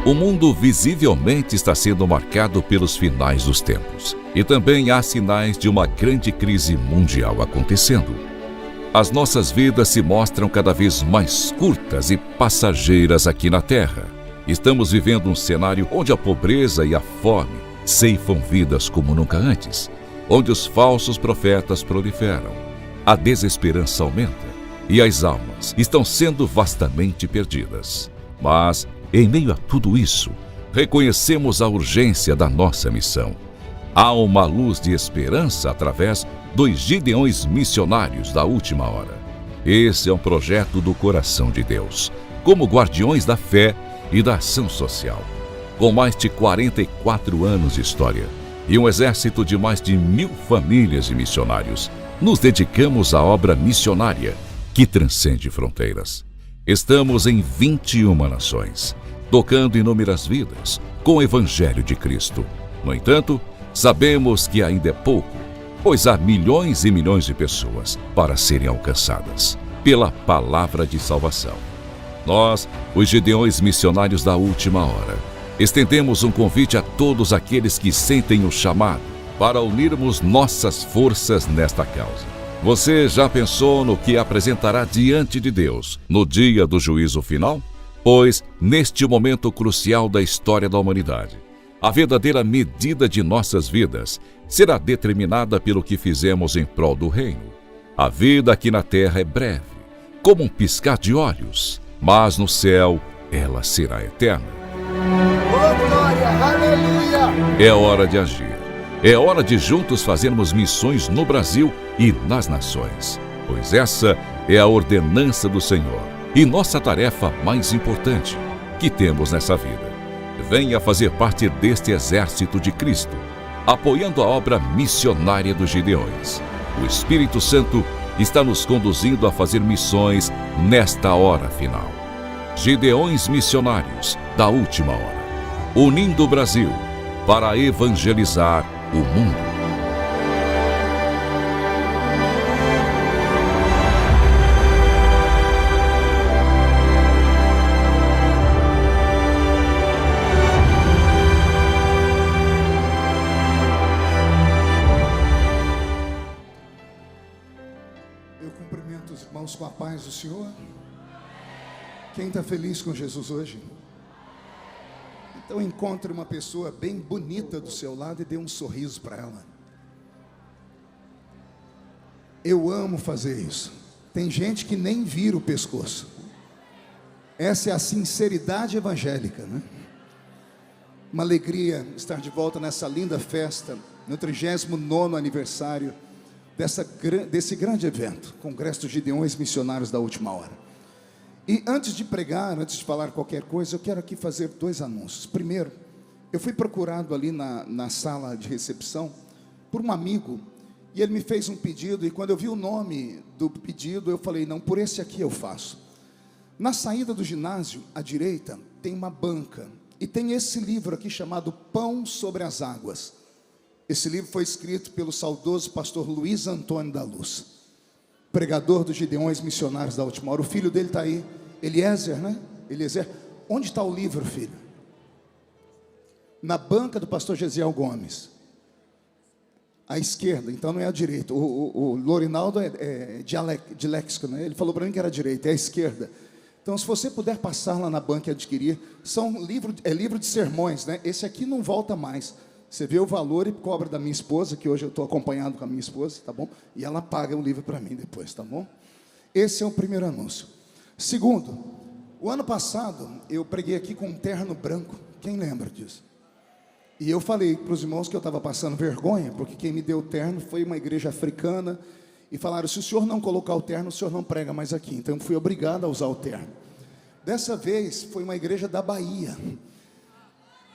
O mundo visivelmente está sendo marcado pelos finais dos tempos. E também há sinais de uma grande crise mundial acontecendo. As nossas vidas se mostram cada vez mais curtas e passageiras aqui na Terra. Estamos vivendo um cenário onde a pobreza e a fome ceifam vidas como nunca antes, onde os falsos profetas proliferam, a desesperança aumenta e as almas estão sendo vastamente perdidas. Mas, em meio a tudo isso, reconhecemos a urgência da nossa missão. Há uma luz de esperança através dos Gideões missionários da última hora. Esse é um projeto do coração de Deus, como guardiões da fé e da ação social. Com mais de 44 anos de história e um exército de mais de 1.000 famílias de missionários, nos dedicamos à obra missionária que transcende fronteiras. Estamos em 21 nações, tocando inúmeras vidas com o Evangelho de Cristo. No entanto, sabemos que ainda é pouco, pois há milhões e milhões de pessoas para serem alcançadas pela palavra de salvação. Nós, os Gideões missionários da última hora, estendemos um convite a todos aqueles que sentem o chamado para unirmos nossas forças nesta causa. Você já pensou no que apresentará diante de Deus no dia do juízo final? Pois, neste momento crucial da história da humanidade, a verdadeira medida de nossas vidas será determinada pelo que fizemos em prol do reino. A vida aqui na terra é breve, como um piscar de olhos, mas no céu ela será eterna. Oh, glória, aleluia! É hora de agir. É hora de juntos fazermos missões no Brasil e nas nações, pois essa é a ordenança do Senhor e nossa tarefa mais importante que temos nessa vida. Venha fazer parte deste exército de Cristo, apoiando a obra missionária dos Gideões. O Espírito Santo está nos conduzindo a fazer missões nesta hora final. Gideões missionários da última hora, unindo o Brasil para evangelizar o mundo. Eu cumprimento os irmãos com a paz do Senhor. Quem está feliz com Jesus hoje? Então encontre uma pessoa bem bonita do seu lado e dê um sorriso para ela. Eu amo fazer isso. Tem gente que nem vira o pescoço. Essa é a sinceridade evangélica, né? Uma alegria estar de volta nessa linda festa, no 39º aniversário desse grande evento, Congresso dos Gideões Missionários da Última Hora. E antes de pregar, antes de falar qualquer coisa, eu quero aqui fazer 2 anúncios. Primeiro, eu fui procurado ali na sala de recepção por um amigo, e ele me fez um pedido, e quando eu vi o nome do pedido, eu falei, não, por esse aqui eu faço. Na saída do ginásio, à direita, tem uma banca, e tem esse livro aqui chamado Pão sobre as Águas. Esse livro foi escrito pelo saudoso pastor Luiz Antônio da Luz, pregador dos Gideões Missionários da Última Hora. O filho dele está aí, Eliezer, né? Eliezer. Onde está o livro, filho? Na banca do pastor Gesiel Gomes, à esquerda, então não é à direita. O Lorinaldo é diléxico, né? Ele falou para mim que era à direita, é à esquerda. Então, se você puder passar lá na banca e adquirir, livro de sermões, né? Esse aqui não volta mais. Você vê o valor e cobra da minha esposa, que hoje eu estou acompanhado com a minha esposa, tá bom? E ela paga o livro para mim depois, tá bom? Esse é o primeiro anúncio. Segundo, o ano passado eu preguei aqui com um terno branco. Quem lembra disso? E eu falei para os irmãos que eu estava passando vergonha, porque quem me deu o terno foi uma igreja africana, e falaram, se o senhor não colocar o terno, o senhor não prega mais aqui. Então eu fui obrigado a usar o terno. Dessa vez foi uma igreja da Bahia,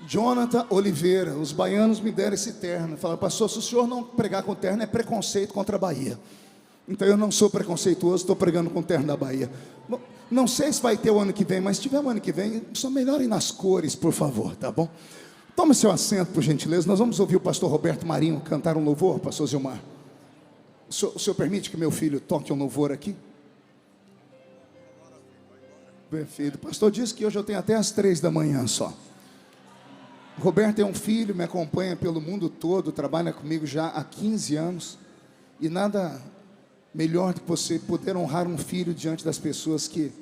Jonathan Oliveira. Os baianos me deram esse terno, falaram, pastor, se o senhor não pregar com terno, é preconceito contra a Bahia. Então eu não sou preconceituoso, estou pregando com o terno da Bahia. Não sei se vai ter o ano que vem, mas se tiver o ano que vem, só melhorem nas cores, por favor, tá bom? Tome seu assento, por gentileza. Nós vamos ouvir o pastor Roberto Marinho cantar um louvor, pastor Zilmar. O senhor permite que meu filho toque um louvor aqui? Perfeito. O pastor disse que hoje eu tenho até às 3 da manhã só. Roberto é um filho, me acompanha pelo mundo todo, trabalha comigo já há 15 anos. E nada melhor do que você poder honrar um filho diante das pessoas que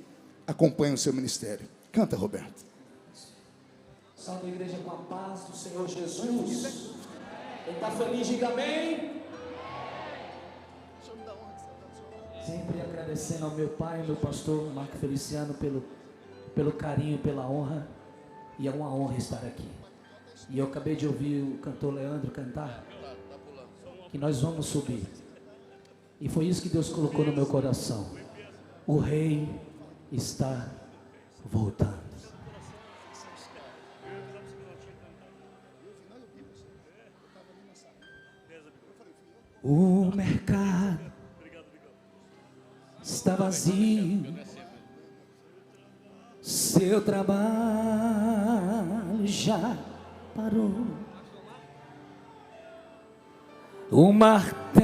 acompanham o seu ministério. Canta, Roberto. Salve a igreja com a paz do Senhor Jesus. Quem está feliz, diga amém. Sempre agradecendo ao meu pai, meu pastor Marco Feliciano, pelo carinho, pela honra. E é uma honra estar aqui. E eu acabei de ouvir o cantor Leandro cantar, que nós vamos subir. E foi isso que Deus colocou no meu coração. O rei está voltando. O mercado está vazio, seu trabalho já parou. O martelo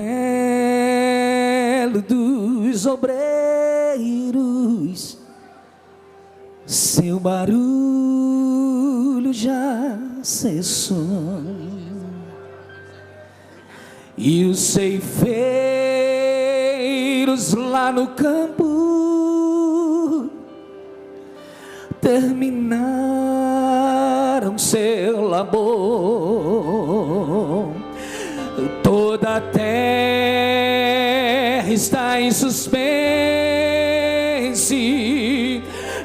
dos obreiros, seu barulho já cessou. E os ceifeiros lá no campo terminaram seu labor. Toda a terra está em suspense.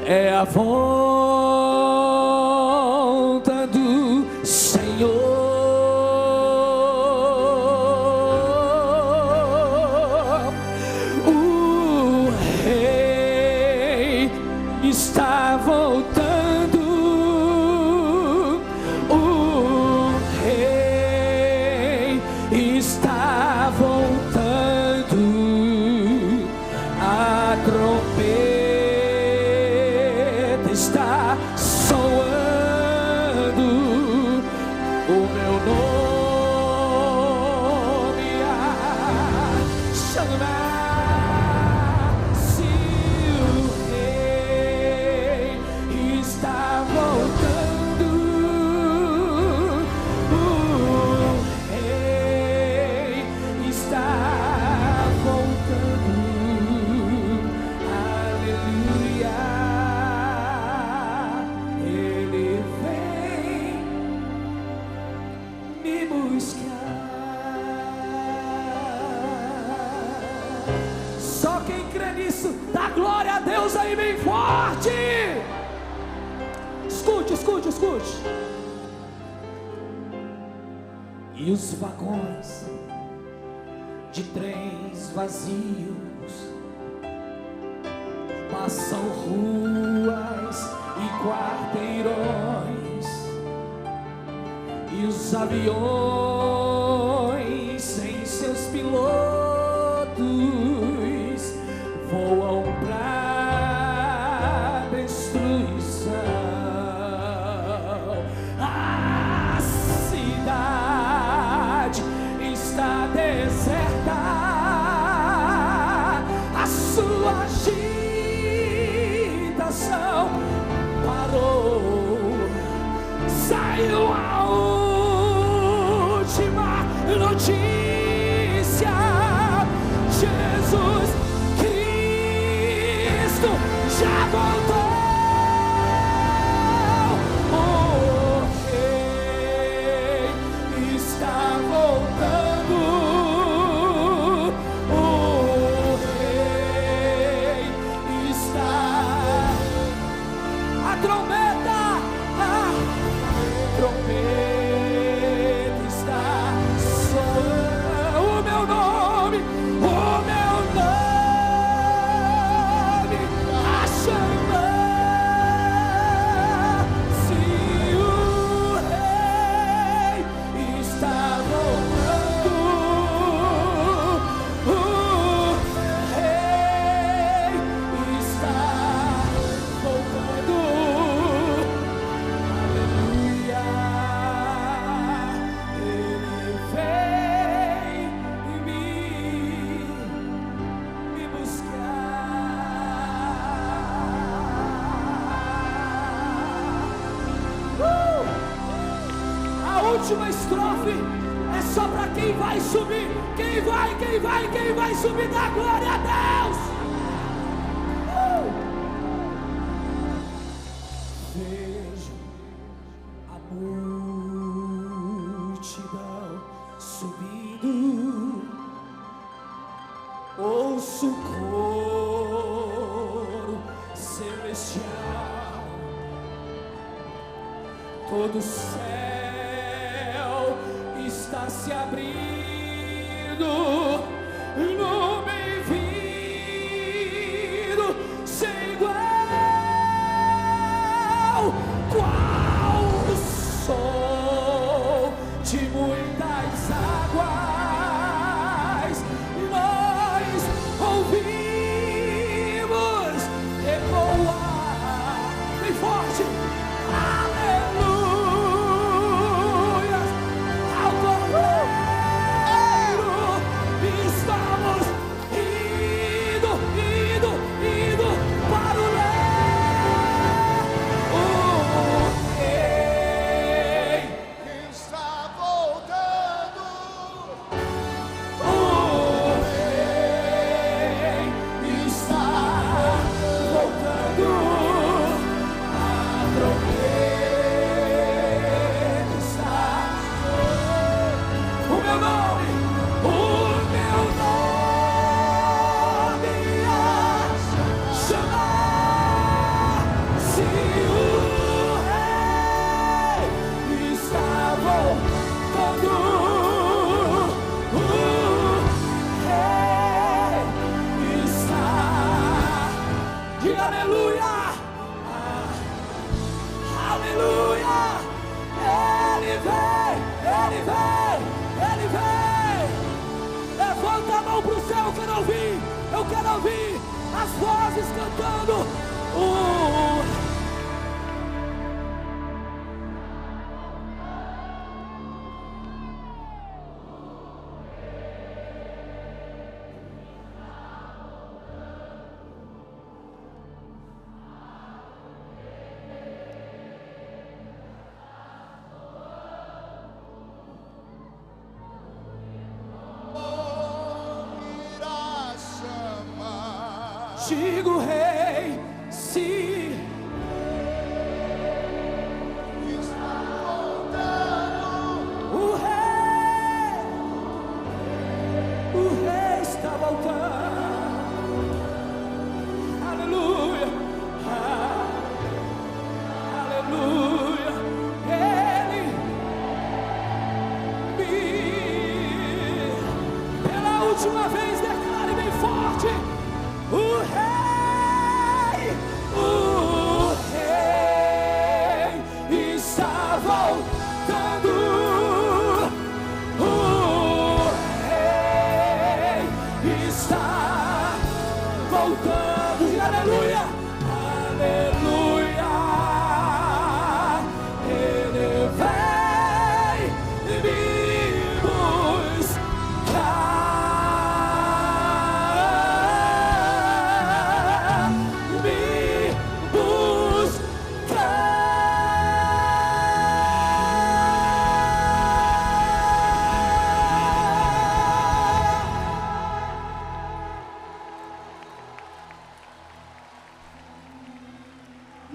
É a volta do Senhor. Está voltando, o rei está voltando, a trombeta está soando, o meu nome chama. Só quem crê nisso, dá glória a Deus aí bem forte. Escute, escute, escute. E os vagões de trens vazios passam ruas e quarteirões, e os aviões sem seus pilotos voam pra destruição. A cidade está deserta, a sua agitação parou. Saiu a última notícia: Jesus Cristo já voltou. O rei está voltando. O rei está. A trombeta está soando. O meu nome a chamar. Se o rei está voltando, o rei está voltando. última estrofe é só para quem vai subir. Quem vai subir, dá glória a Deus. Vejo a multidão subindo, ouço o coro celestial, todo o céu está se abrindo, no bem-vindo sem igual, qual o som de muitas águas, nós ouvimos ecoar bem forte, aleluia, ao Cordeiro estamos indo para o o Rei Está voltando. o Rei está voltando, a trombeta está, o meu nome a chamar-se o Rei está voltando, o Rei está, diga aleluia, aleluia, ele vem, levanta a mão pro céu, eu quero ouvir as vozes cantando, Irá chamar. diga o Rei, se Está voltando. o Rei está voltando, aleluia, aleluia, ele pela última vez declare bem forte, o Rei está voltando, o Rei está voltando, e aleluia, aleluia, ele vem me buscar,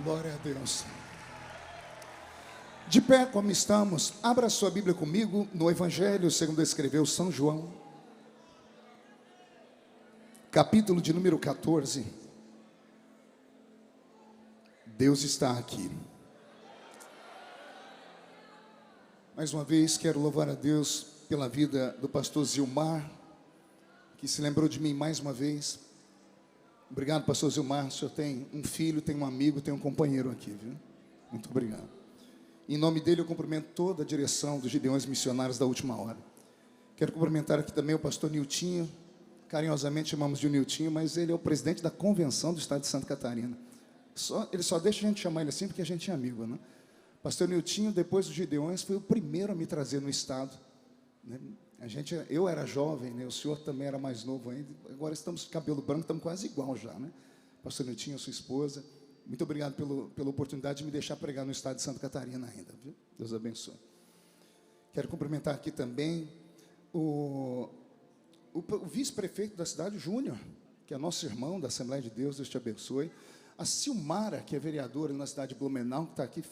Glória a Deus. De pé como estamos, abra sua Bíblia comigo no Evangelho segundo escreveu São João, capítulo de número 14. Deus está aqui. Mais uma vez quero louvar a Deus pela vida do pastor Zilmar, que se lembrou de mim mais uma vez. Obrigado, pastor Zilmar. O senhor tem um filho, tem um amigo, tem um companheiro aqui, viu? Muito obrigado. Em nome dele eu cumprimento toda a direção dos Gideões Missionários da Última Hora. Quero cumprimentar aqui também o pastor Niltinho, carinhosamente chamamos de Niltinho, mas ele é o presidente da convenção do estado de Santa Catarina. Ele só deixa a gente chamar ele assim porque a gente é amigo, né? Pastor Niltinho, depois dos Gideões, foi o primeiro a me trazer no estado, né? Eu era jovem, né? O senhor também era mais novo ainda. Agora estamos com cabelo branco, estamos quase igual já, né? Pastor Niltinho, sua esposa, muito obrigado pela oportunidade de me deixar pregar no estado de Santa Catarina ainda, viu? Deus abençoe. Quero cumprimentar aqui também o vice-prefeito da cidade, o Júnior, que é nosso irmão da Assembleia de Deus, Deus te abençoe. A Silmara, que é vereadora na cidade de Blumenau, que está aqui,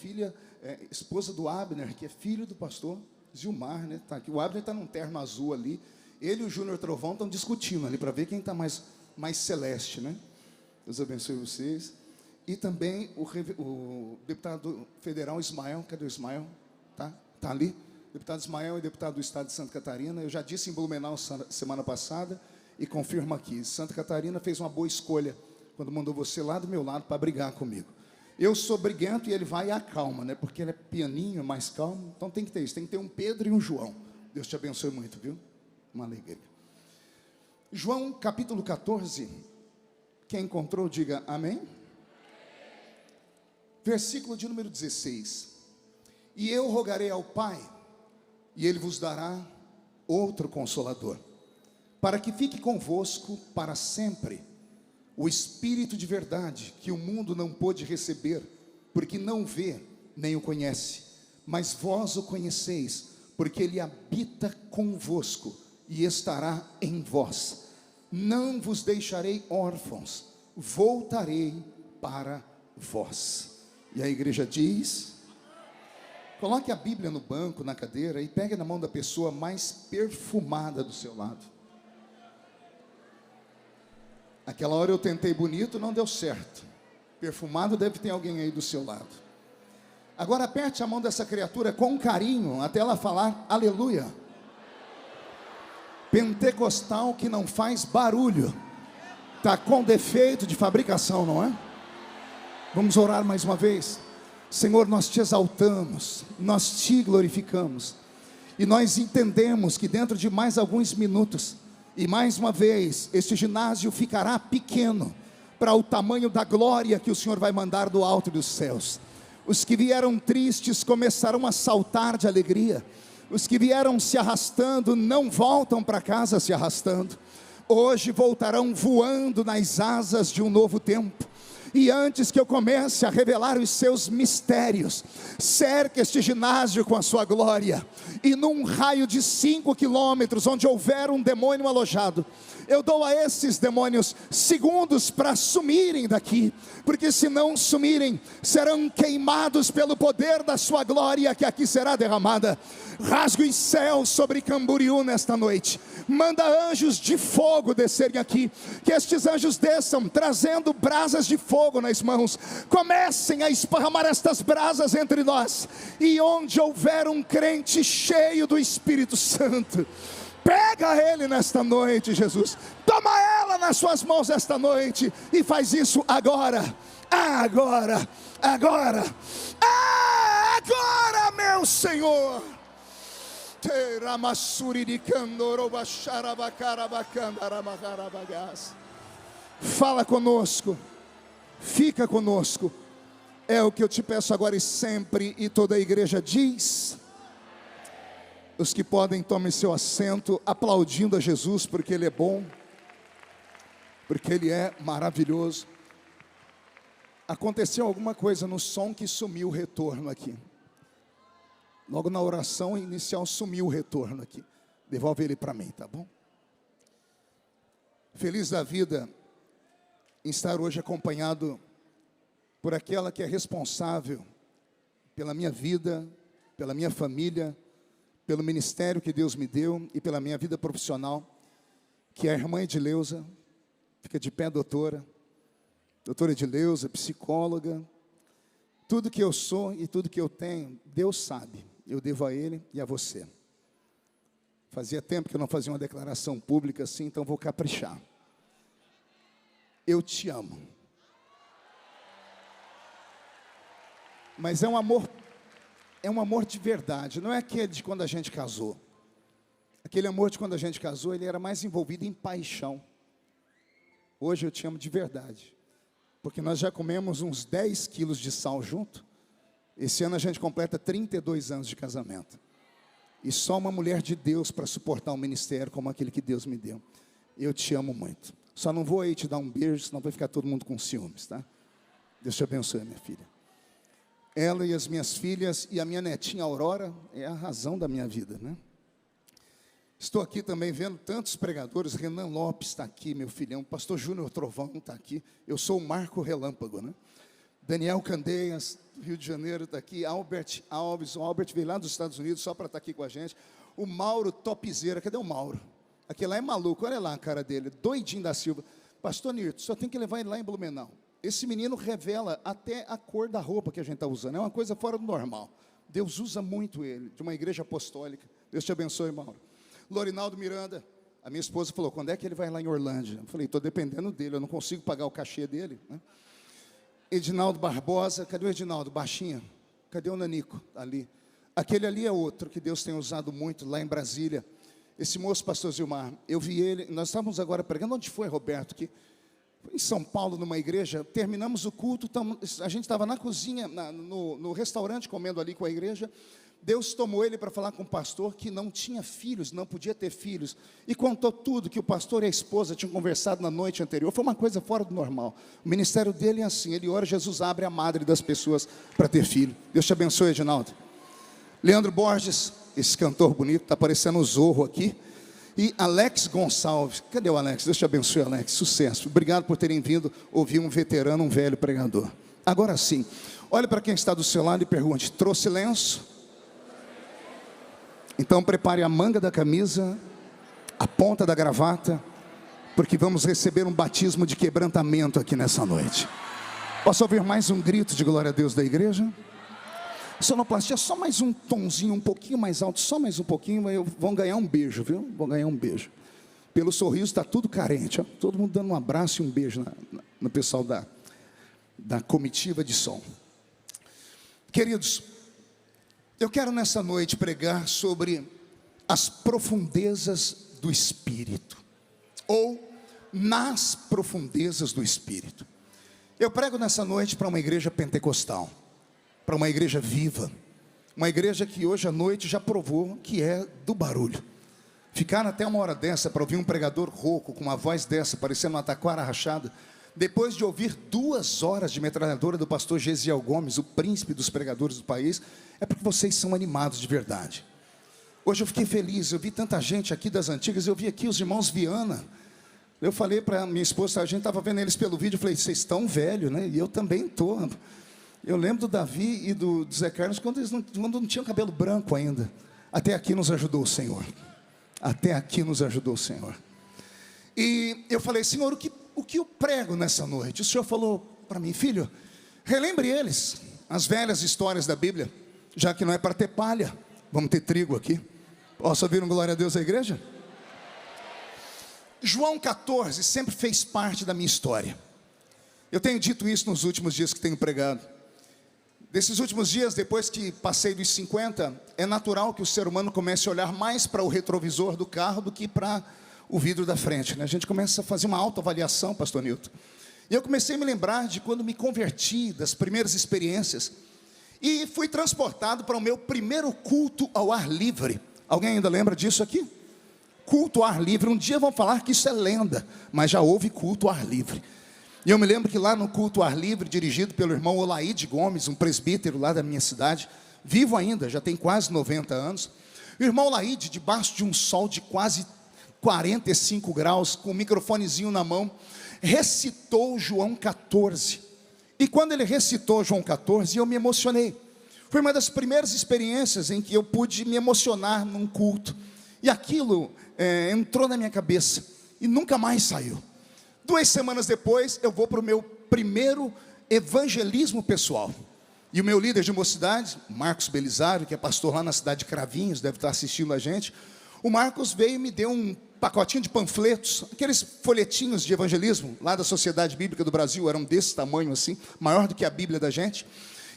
esposa do Abner, que é filho do pastor Zilmar, né? Tá aqui. O Abner está num terno azul ali. Ele e o Júnior Trovão estão discutindo ali para ver quem está mais celeste, né? Deus abençoe vocês. E também o deputado federal Ismael, cadê o Ismael? Tá ali. Deputado Ismael é deputado do estado de Santa Catarina. Eu já disse em Blumenau semana passada e confirmo aqui. Santa Catarina fez uma boa escolha quando mandou você lá do meu lado para brigar comigo. Eu sou briguento e ele vai e acalma, né? Porque ele é pianinho, mais calmo. Então tem que ter isso, tem que ter um Pedro e um João. Deus te abençoe muito, viu? Uma alegria. João capítulo 14. Quem encontrou, diga amém. Versículo de número 16. E eu rogarei ao Pai, e Ele vos dará outro Consolador, para que fique convosco para sempre, o Espírito de verdade, que o mundo não pôde receber, porque não vê, nem o conhece, mas vós o conheceis, porque Ele habita convosco, e estará em vós. Não vos deixarei órfãos, voltarei para vós. E a igreja diz... Coloque a Bíblia no banco, na cadeira, e pegue na mão da pessoa mais perfumada do seu lado. Aquela hora eu tentei bonito, não deu certo. Perfumado deve ter alguém aí do seu lado. Agora aperte a mão dessa criatura com carinho, até ela falar aleluia. Pentecostal que não faz barulho. Está com defeito de fabricação, não é? Vamos orar mais uma vez. Senhor, nós te exaltamos, nós te glorificamos, e nós entendemos que dentro de mais alguns minutos, e mais uma vez, este ginásio ficará pequeno, para o tamanho da glória que o Senhor vai mandar do alto dos céus. Os que vieram tristes começarão a saltar de alegria, os que vieram se arrastando não voltam para casa se arrastando, hoje voltarão voando nas asas de um novo tempo. E antes que eu comece a revelar os seus mistérios, cerque este ginásio com a sua glória, e num raio de 5 quilômetros, onde houver um demônio alojado, eu dou a esses demônios segundos para sumirem daqui, porque se não sumirem, serão queimados pelo poder da sua glória que aqui será derramada. Rasgue os céus sobre Camboriú nesta noite, manda anjos de fogo descerem aqui, que estes anjos desçam, trazendo brasas de fogo nas mãos, comecem a esparramar estas brasas entre nós, e onde houver um crente cheio do Espírito Santo, pega ele nesta noite, Jesus, toma ela nas suas mãos esta noite, e faz isso agora, agora, agora, agora, meu Senhor. Fala conosco, fica conosco, é o que eu te peço agora e sempre. E toda a igreja diz: os que podem, tomem seu assento, aplaudindo a Jesus, porque Ele é bom, porque Ele é maravilhoso. Aconteceu alguma coisa no som que sumiu o retorno aqui. Logo na oração inicial sumiu o retorno aqui. Devolve ele para mim, tá bom? Feliz da vida em estar hoje acompanhado por aquela que é responsável pela minha vida, pela minha família, pelo ministério que Deus me deu e pela minha vida profissional, que é a irmã Edileuza. Fica de pé, doutora. Doutora Edileuza, psicóloga. Tudo que eu sou e tudo que eu tenho, Deus sabe. Eu devo a Ele e a você. Fazia tempo que eu não fazia uma declaração pública assim, então vou caprichar. Eu te amo. Mas é um amor de verdade, não é aquele de quando a gente casou. Aquele amor de quando a gente casou, ele era mais envolvido em paixão. Hoje eu te amo de verdade, porque nós já comemos uns 10 quilos de sal junto. Esse ano a gente completa 32 anos de casamento. E só uma mulher de Deus para suportar um ministério como aquele que Deus me deu. Eu te amo muito. Só não vou aí te dar um beijo, senão vai ficar todo mundo com ciúmes, tá? Deus te abençoe, minha filha. Ela e as minhas filhas e a minha netinha Aurora é a razão da minha vida, né? Estou aqui também vendo tantos pregadores. Renan Lopes está aqui, meu filhão. Pastor Júnior Trovão está aqui. Eu sou o Marco Relâmpago, né? Daniel Candeias, Rio de Janeiro, está aqui. Albert Alves, o Albert veio lá dos Estados Unidos só para estar aqui com a gente. O Mauro Topzeira, cadê o Mauro? Aquele lá é maluco, olha lá a cara dele, doidinho da Silva. Pastor Nirto, só tem que levar ele lá em Blumenau. Esse menino revela até a cor da roupa que a gente está usando. É uma coisa fora do normal. Deus usa muito ele, de uma igreja apostólica. Deus te abençoe, Mauro. Lorinaldo Miranda, a minha esposa falou, quando é que ele vai lá em Orlândia? Eu falei, estou dependendo dele, eu não consigo pagar o cachê dele, né? Edinaldo Barbosa, cadê o Edinaldo? Baixinho. Cadê o Nanico? Ali. Aquele ali é outro que Deus tem usado muito lá em Brasília. Esse moço, pastor Zilmar, eu vi ele, nós estávamos agora pregando, onde foi, Roberto? Que em São Paulo, numa igreja, terminamos o culto, a gente estava na cozinha, no restaurante, comendo ali com a igreja. Deus tomou ele para falar com o pastor que não tinha filhos, não podia ter filhos, e contou tudo que o pastor e a esposa tinham conversado na noite anterior. Foi uma coisa fora do normal. O ministério dele é assim, ele ora, Jesus abre a madre das pessoas para ter filho. Deus te abençoe, Edinaldo. Leandro Borges, esse cantor bonito, está parecendo o Zorro aqui. E Alex Gonçalves, cadê o Alex? Deus te abençoe, Alex, sucesso. Obrigado por terem vindo ouvir um veterano, um velho pregador. Agora sim, olhe para quem está do seu lado e pergunte, trouxe lenço? Então prepare a manga da camisa, a ponta da gravata, porque vamos receber um batismo de quebrantamento aqui nessa noite. Posso ouvir mais um grito de glória a Deus da igreja? Sonoplastia, só mais um tomzinho, um pouquinho mais alto, só mais um pouquinho, vão ganhar um beijo, viu? Vão ganhar um beijo. Pelo sorriso está tudo carente, ó. Todo mundo dando um abraço e um beijo no pessoal da comitiva de som. Queridos, eu quero nessa noite pregar sobre as profundezas do Espírito, ou nas profundezas do Espírito. Eu prego nessa noite para uma igreja pentecostal, para uma igreja viva, uma igreja que hoje à noite já provou que é do barulho. Ficaram até uma hora dessa para ouvir um pregador rouco, com uma voz dessa, parecendo uma taquara rachada, depois de ouvir 2 horas de metralhadora do pastor Gesiel Gomes, o príncipe dos pregadores do país, é porque vocês são animados de verdade. Hoje eu fiquei feliz, eu vi tanta gente aqui das antigas, eu vi aqui os irmãos Viana. Eu falei para minha esposa, a gente estava vendo eles pelo vídeo, eu falei, vocês estão velhos, né? E eu também estou. Eu lembro do Davi e do Zé Carlos, quando não tinham cabelo branco ainda. Até aqui nos ajudou o Senhor. Até aqui nos ajudou o Senhor. E eu falei, Senhor, o que eu prego nessa noite? O Senhor falou para mim, filho, relembre eles, as velhas histórias da Bíblia, já que não é para ter palha, vamos ter trigo aqui. Posso ouvir um glória a Deus à igreja? João 14 sempre fez parte da minha história. Eu tenho dito isso nos últimos dias que tenho pregado. Desses últimos dias, depois que passei dos 50, é natural que o ser humano comece a olhar mais para o retrovisor do carro do que para o vidro da frente, né? A gente começa a fazer uma autoavaliação, pastor Nilton. E eu comecei a me lembrar de quando me converti, das primeiras experiências, e fui transportado para o meu primeiro culto ao ar livre. Alguém ainda lembra disso aqui? Culto ao ar livre. Um dia vão falar que isso é lenda, mas já houve culto ao ar livre. E eu me lembro que lá no culto ao ar livre, dirigido pelo irmão Olaide Gomes, um presbítero lá da minha cidade, vivo ainda, já tem quase 90 anos. O irmão Olaide, debaixo de um sol de quase 45 graus, com o microfonezinho na mão, recitou João 14. E quando ele recitou João 14, eu me emocionei. Foi uma das primeiras experiências em que eu pude me emocionar num culto. E aquilo entrou na minha cabeça e nunca mais saiu. 2 semanas depois, eu vou para o meu primeiro evangelismo pessoal. E o meu líder de mocidade, Marcos Belisário, que é pastor lá na cidade de Cravinhos, deve estar assistindo a gente. O Marcos veio e me deu um pacotinho de panfletos, aqueles folhetinhos de evangelismo, lá da Sociedade Bíblica do Brasil, eram desse tamanho assim, maior do que a Bíblia da gente.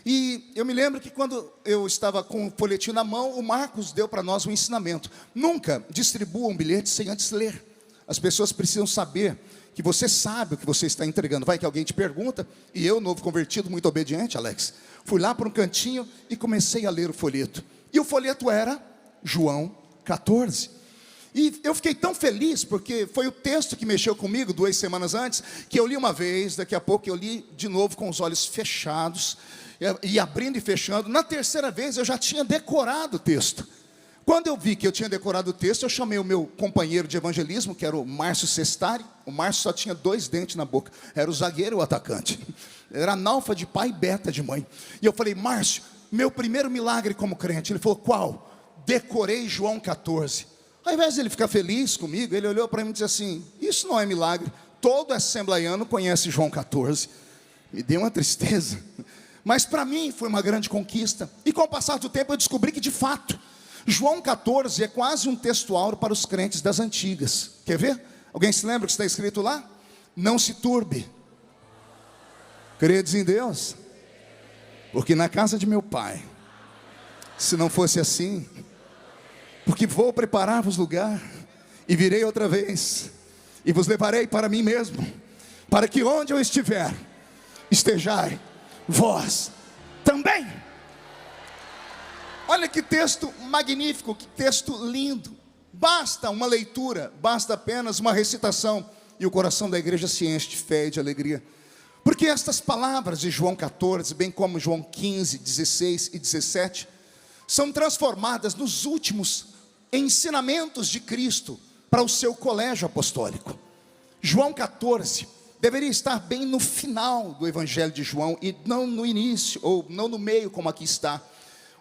E eu me lembro que quando eu estava com o folhetinho na mão, o Marcos deu para nós um ensinamento. Nunca distribua um bilhete sem antes ler. As pessoas precisam saber que você sabe o que você está entregando. Vai que alguém te pergunta, e eu, novo convertido, muito obediente, Alex, fui lá para um cantinho e comecei a ler o folheto. E o folheto era João 14. E eu fiquei tão feliz, porque foi o texto que mexeu comigo 2 semanas antes, que eu li uma vez, daqui a pouco eu li de novo com os olhos fechados, e abrindo e fechando. Na terceira vez eu já tinha decorado o texto. Quando eu vi que eu tinha decorado o texto, eu chamei o meu companheiro de evangelismo, que era o Márcio Sestari. O Márcio só tinha 2 dentes na boca, era o zagueiro e o atacante. Era analfa de pai e beta de mãe. E eu falei: Márcio, meu primeiro milagre como crente. Ele falou: qual? Decorei João 14. Ao invés de ele ficar feliz comigo, ele olhou para mim e disse assim: isso não é milagre, todo assembleiano conhece João 14. Me deu uma tristeza, mas para mim foi uma grande conquista. E com o passar do tempo eu descobri que de fato João 14 é quase um texto áureo para os crentes das antigas. Quer ver? Alguém se lembra o que está escrito lá? Não se turbe, credes em Deus, porque na casa de meu pai, se não fosse assim, porque vou preparar-vos lugar, e virei outra vez, e vos levarei para mim mesmo, para que onde eu estiver, estejai vós também. Olha que texto magnífico, que texto lindo. Basta uma leitura, basta apenas uma recitação, e o coração da igreja se enche de fé e de alegria. Porque estas palavras de João 14, bem como João 15, 16 e 17, são transformadas nos últimos ensinamentos de Cristo para o seu colégio apostólico. João 14 deveria estar bem no final do Evangelho de João, e não no início, ou não no meio, como aqui está.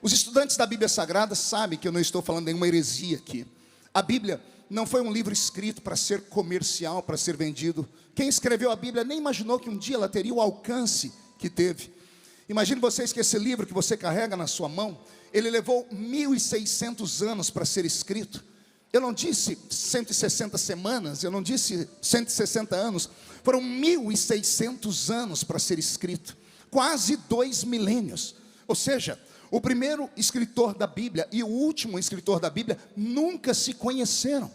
Os estudantes da Bíblia Sagrada sabem que eu não estou falando nenhuma heresia aqui. A Bíblia não foi um livro escrito para ser comercial, para ser vendido. Quem escreveu a Bíblia nem imaginou que um dia ela teria o alcance que teve. Imagine vocês que esse livro que você carrega na sua mão, ele levou 1.600 anos para ser escrito. Eu não disse 160 semanas, eu não disse 160 anos, foram 1.600 anos para ser escrito, quase 2 milênios. Ou seja, o primeiro escritor da Bíblia e o último escritor da Bíblia nunca se conheceram.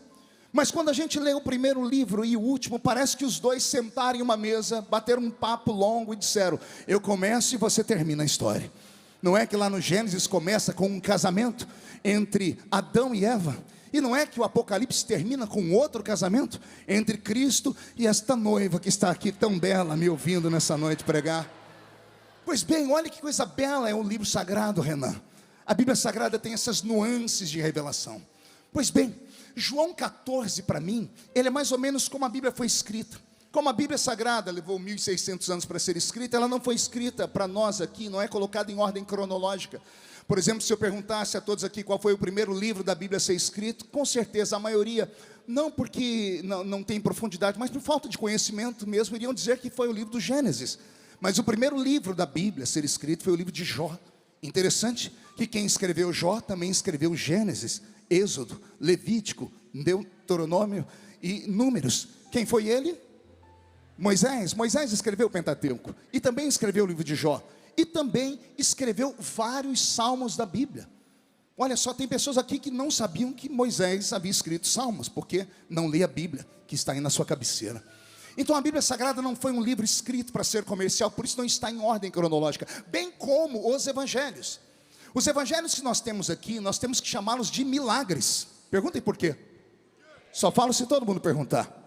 Mas quando a gente lê o primeiro livro e o último, parece que os dois sentaram em uma mesa, bateram um papo longo e disseram: eu começo e você termina a história. Não é que lá no Gênesis começa com um casamento entre Adão e Eva? E não é que o Apocalipse termina com outro casamento entre Cristo e esta noiva que está aqui tão bela me ouvindo nessa noite pregar? Pois bem, olha que coisa bela é o livro sagrado, Renan. A Bíblia Sagrada tem essas nuances de revelação. Pois bem, João 14 para mim, ele é mais ou menos como a Bíblia foi escrita. Como a Bíblia Sagrada levou 1.600 anos para ser escrita, ela não foi escrita para nós aqui, não é colocada em ordem cronológica. Por exemplo, se eu perguntasse a todos aqui qual foi o primeiro livro da Bíblia a ser escrito, com certeza a maioria, não porque não tem profundidade, mas por falta de conhecimento mesmo, iriam dizer que foi o livro do Gênesis. Mas o primeiro livro da Bíblia a ser escrito foi o livro de Jó. Interessante que quem escreveu Jó também escreveu Gênesis, Êxodo, Levítico, Deuteronômio e Números. Quem foi ele? Moisés. Moisés escreveu o Pentateuco e também escreveu o livro de Jó. E também escreveu vários salmos da Bíblia. Olha só, tem pessoas aqui que não sabiam que Moisés havia escrito salmos, porque não lê a Bíblia, que está aí na sua cabeceira. Então a Bíblia Sagrada não foi um livro escrito para ser comercial, por isso não está em ordem cronológica, bem como os evangelhos. Os evangelhos que nós temos aqui, nós temos que chamá-los de milagres. Perguntem por quê? Só falo se todo mundo perguntar.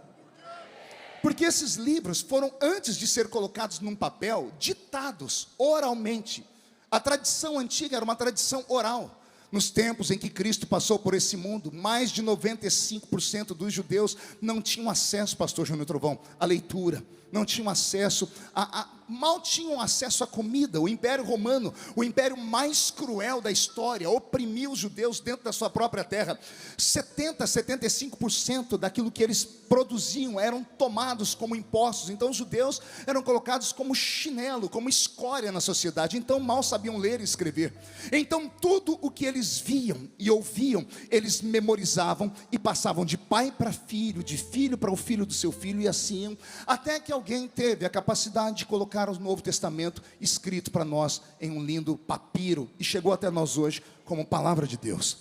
Porque esses livros foram, antes de ser colocados num papel, ditados oralmente. A tradição antiga era uma tradição oral. Nos tempos em que Cristo passou por esse mundo, mais de 95% dos judeus não tinham acesso, pastor Júnior Trovão, à leitura, não tinham acesso, mal tinham acesso à comida. O Império Romano, o império mais cruel da história, oprimiu os judeus dentro da sua própria terra. 75% daquilo que eles produziam eram tomados como impostos. Então os judeus eram colocados como chinelo, como escória na sociedade. Então mal sabiam ler e escrever. Então tudo o que eles viam e ouviam, eles memorizavam e passavam de pai para filho, de filho para o filho do seu filho, e assim, até que alguém teve a capacidade de colocar o Novo Testamento escrito para nós em um lindo papiro, e chegou até nós hoje como palavra de Deus.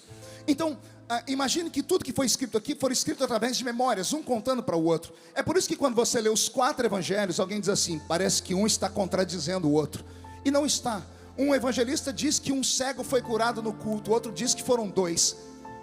Então, imagine que tudo que foi escrito aqui foi escrito através de memórias, um contando para o outro. É por isso que quando você lê os 4 evangelhos, alguém diz assim: parece que um está contradizendo o outro. E não está. Um evangelista diz que um cego foi curado no culto, o outro diz que foram 2.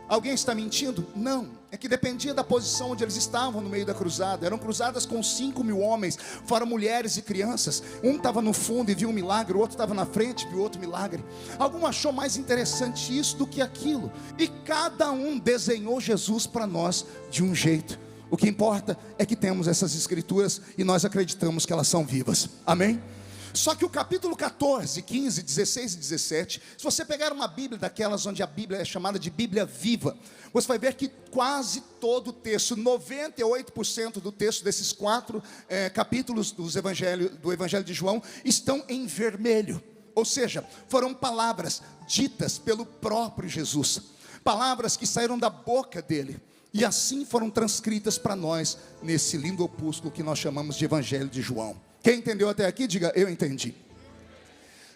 Alguém está mentindo? Não, é que dependia da posição onde eles estavam no meio da cruzada. Eram cruzadas com 5.000 homens, fora mulheres e crianças. Um estava no fundo e viu um milagre, o outro estava na frente e viu outro milagre. Algum achou mais interessante isso do que aquilo, e cada um desenhou Jesus para nós de um jeito. O que importa é que temos essas escrituras e nós acreditamos que elas são vivas, amém? Só que o capítulo 14, 15, 16 e 17, se você pegar uma Bíblia daquelas onde a Bíblia é chamada de Bíblia viva, você vai ver que quase todo o texto, 98% do texto desses 4 capítulos do Evangelho de João estão em vermelho. Ou seja, foram palavras ditas pelo próprio Jesus, palavras que saíram da boca dele, e assim foram transcritas para nós nesse lindo opúsculo que nós chamamos de Evangelho de João. Quem entendeu até aqui, diga, eu entendi.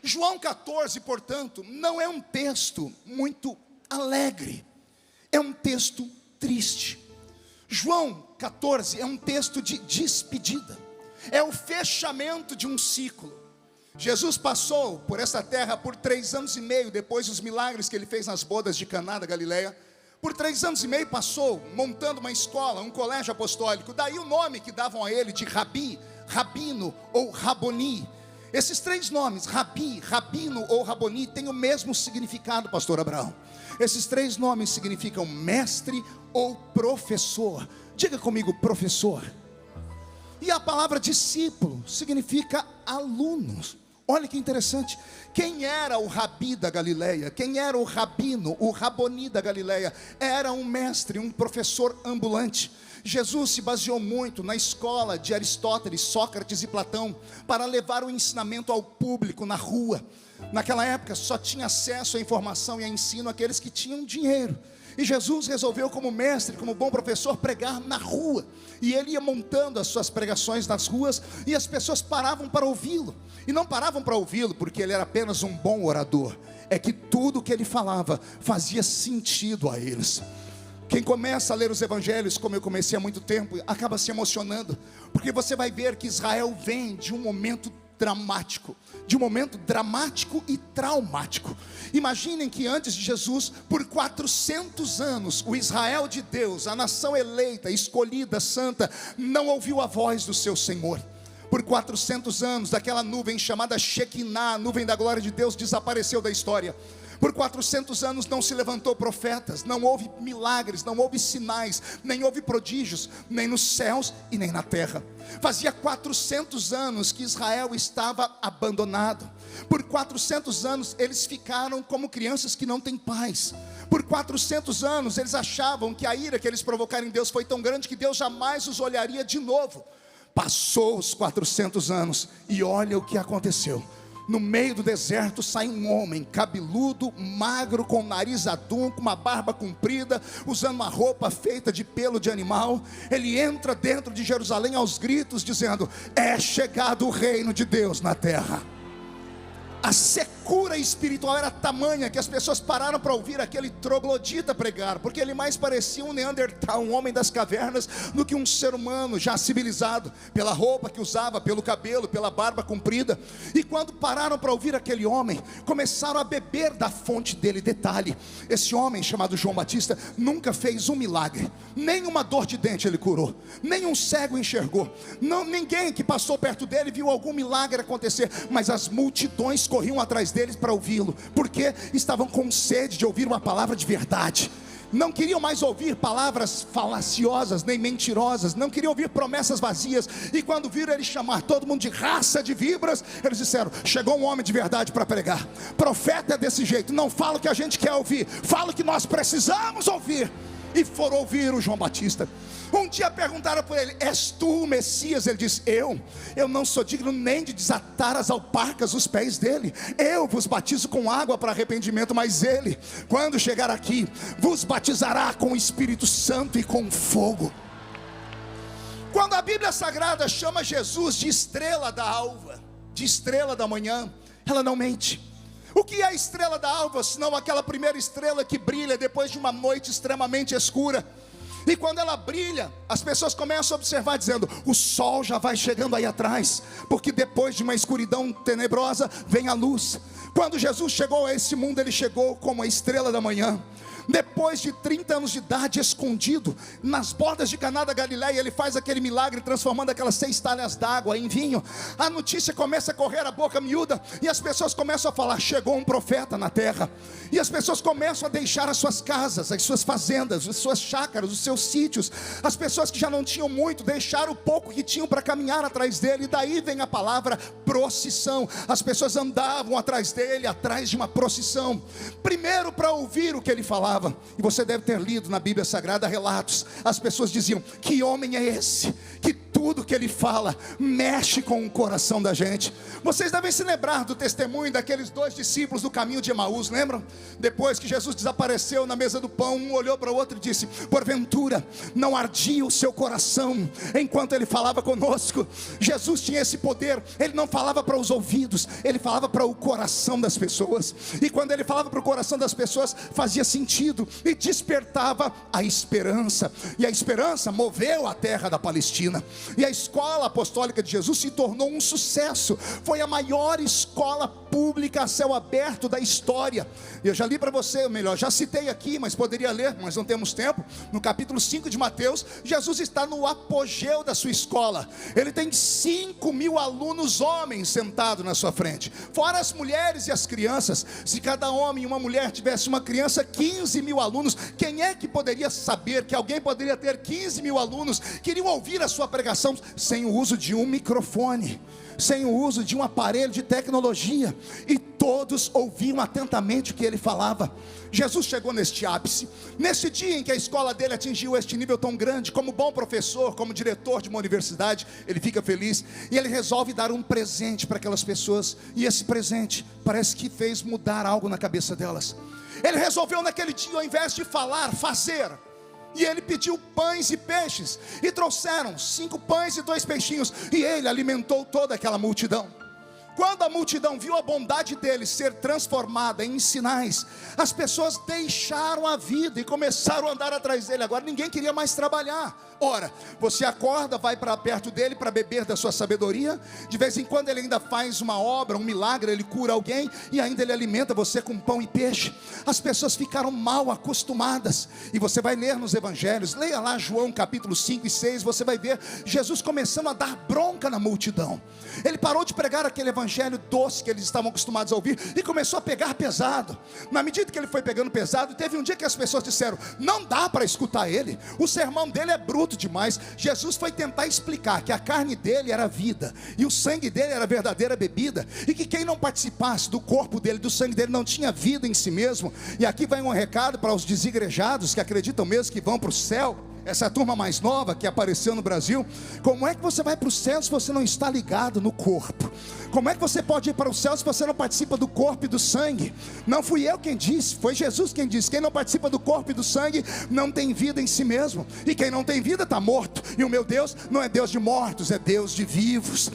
João 14, portanto, não é um texto muito alegre, é um texto triste. João 14 é um texto de despedida, é o fechamento de um ciclo. Jesus passou por essa terra por 3 anos e meio, depois dos milagres que ele fez nas bodas de Caná da Galileia. Por 3 anos e meio passou montando uma escola, um colégio apostólico. Daí o nome que davam a ele de Rabi, Rabino ou Raboni. Esses 3 nomes, Rabi, Rabino ou Raboni, têm o mesmo significado, pastor Abraão. Esses 3 nomes significam mestre ou professor. Diga comigo, professor. E a palavra discípulo significa alunos. Olha que interessante. Quem era o Rabi da Galileia? Quem era o Rabino, o Raboni da Galileia? Era um mestre, um professor ambulante. Jesus se baseou muito na escola de Aristóteles, Sócrates e Platão para levar o ensinamento ao público na rua. Naquela época só tinha acesso à informação e a ensino aqueles que tinham dinheiro. E Jesus resolveu, como mestre, como bom professor, pregar na rua. E ele ia montando as suas pregações nas ruas, e as pessoas paravam para ouvi-lo. E não paravam para ouvi-lo porque ele era apenas um bom orador, é que tudo que ele falava fazia sentido a eles. Quem começa a ler os evangelhos, como eu comecei há muito tempo, acaba se emocionando, porque você vai ver que Israel vem de um momento dramático, e traumático. Imaginem que antes de Jesus, por 400 anos, o Israel de Deus, a nação eleita, escolhida, santa, não ouviu a voz do seu Senhor. Por 400 anos, daquela nuvem chamada Shekinah, a nuvem da glória de Deus, desapareceu da história. Por 400 anos não se levantou profetas, não houve milagres, não houve sinais, nem houve prodígios, nem nos céus e nem na terra. Fazia 400 anos que Israel estava abandonado. Por 400 anos eles ficaram como crianças que não têm pais. Por 400 anos eles achavam que a ira que eles provocaram em Deus foi tão grande que Deus jamais os olharia de novo. Passou os 400 anos e olha o que aconteceu. No meio do deserto sai um homem cabeludo, magro, com o nariz adunco, uma barba comprida, usando uma roupa feita de pelo de animal. Ele entra dentro de Jerusalém aos gritos, dizendo: é chegado o reino de Deus na terra. A secura espiritual era tamanha que as pessoas pararam para ouvir aquele troglodita pregar, porque ele mais parecia um Neandertal, um homem das cavernas, do que um ser humano já civilizado, pela roupa que usava, pelo cabelo, pela barba comprida. E quando pararam para ouvir aquele homem, começaram a beber da fonte dele. Detalhe: esse homem chamado João Batista nunca fez um milagre, nem uma dor de dente ele curou, nem um cego enxergou, ninguém que passou perto dele viu algum milagre acontecer, mas as multidões corriam atrás deles para ouvi-lo, porque estavam com sede de ouvir uma palavra de verdade. Não queriam mais ouvir palavras falaciosas nem mentirosas, não queriam ouvir promessas vazias. E quando viram ele chamar todo mundo de raça de víboras, eles disseram: chegou um homem de verdade para pregar. Profeta é desse jeito, não fala o que a gente quer ouvir, fala o que nós precisamos ouvir. E foram ouvir o João Batista. Um dia perguntaram por ele: és tu o Messias? Ele disse: eu não sou digno nem de desatar as alparcas dos pés dele. Eu vos batizo com água para arrependimento, mas ele, quando chegar aqui, vos batizará com o Espírito Santo e com fogo. Quando a Bíblia Sagrada chama Jesus de estrela da alva, de estrela da manhã, ela não mente. O que é a estrela da alva, senão aquela primeira estrela que brilha depois de uma noite extremamente escura? E quando ela brilha, as pessoas começam a observar, dizendo: o sol já vai chegando aí atrás, porque depois de uma escuridão tenebrosa vem a luz. Quando Jesus chegou a esse mundo, ele chegou como a estrela da manhã. Depois de 30 anos de idade, escondido nas bordas de Caná da Galileia, ele faz aquele milagre transformando aquelas 6 talhas d'água em vinho. A notícia começa a correr a boca miúda, e as pessoas começam a falar: chegou um profeta na terra. E as pessoas começam a deixar as suas casas, as suas fazendas, as suas chácaras, os seus sítios. As pessoas que já não tinham muito deixaram o pouco que tinham para caminhar atrás dele. E daí vem a palavra procissão. As pessoas andavam atrás dele, atrás de uma procissão, primeiro para ouvir o que ele falava. E você deve ter lido na Bíblia Sagrada relatos. As pessoas diziam: que homem é esse, que tudo que ele fala mexe com o coração da gente. Vocês devem se lembrar do testemunho daqueles 2 discípulos do caminho de Emaús, lembram? Depois que Jesus desapareceu na mesa do pão, um olhou para o outro e disse: porventura não ardia o seu coração enquanto ele falava conosco? Jesus tinha esse poder. Ele não falava para os ouvidos, ele falava para o coração das pessoas. E quando ele falava para o coração das pessoas, fazia sentido e despertava a esperança. E a esperança moveu a terra da Palestina. E a escola apostólica de Jesus se tornou um sucesso. Foi a maior escola pública a céu aberto da história. Eu já li para você, ou melhor, já citei aqui, mas poderia ler, mas não temos tempo. No capítulo 5 de Mateus, Jesus está no apogeu da sua escola. Ele tem 5.000 alunos homens sentados na sua frente, fora as mulheres e as crianças. Se cada homem e uma mulher tivesse uma criança, 15.000 alunos. Quem é que poderia saber que alguém poderia ter 15.000 alunos que iriam ouvir a sua pregação sem o uso de um microfone, sem o uso de um aparelho de tecnologia? E todos ouviam atentamente o que ele falava. Jesus chegou neste ápice, nesse dia em que a escola dele atingiu este nível tão grande. Como bom professor, como diretor de uma universidade, ele fica feliz, e ele resolve dar um presente para aquelas pessoas. E esse presente parece que fez mudar algo na cabeça delas. Ele resolveu naquele dia, ao invés de falar, fazer. E ele pediu pães e peixes, e trouxeram 5 pães e 2 peixinhos, e ele alimentou toda aquela multidão. Quando a multidão viu a bondade dele ser transformada em sinais, as pessoas deixaram a vida e começaram a andar atrás dele. Agora ninguém queria mais trabalhar. Ora, você acorda, vai para perto dele para beber da sua sabedoria. De vez em quando ele ainda faz uma obra, um milagre, ele cura alguém, e ainda ele alimenta você com pão e peixe. As pessoas ficaram mal acostumadas. E você vai ler nos evangelhos, leia lá João capítulo 5 e 6, você vai ver Jesus começando a dar bronca na multidão. Ele parou de pregar aquele evangelho doce que eles estavam acostumados a ouvir, e começou a pegar pesado. Na medida que ele foi pegando pesado, teve um dia que as pessoas disseram: não dá para escutar ele, o sermão dele é bruto demais. Jesus foi tentar explicar que a carne dele era vida, e o sangue dele era a verdadeira bebida, e que quem não participasse do corpo dele, do sangue dele, não tinha vida em si mesmo. E aqui vai um recado para os desigrejados que acreditam mesmo que vão para o céu. Essa turma mais nova que apareceu no Brasil: como é que você vai para o céu se você não está ligado no corpo? Como é que você pode ir para o céu se você não participa do corpo e do sangue? Não fui eu quem disse, foi Jesus quem disse: quem não participa do corpo e do sangue não tem vida em si mesmo, e quem não tem vida está morto. E o meu Deus não é Deus de mortos, é Deus de vivos.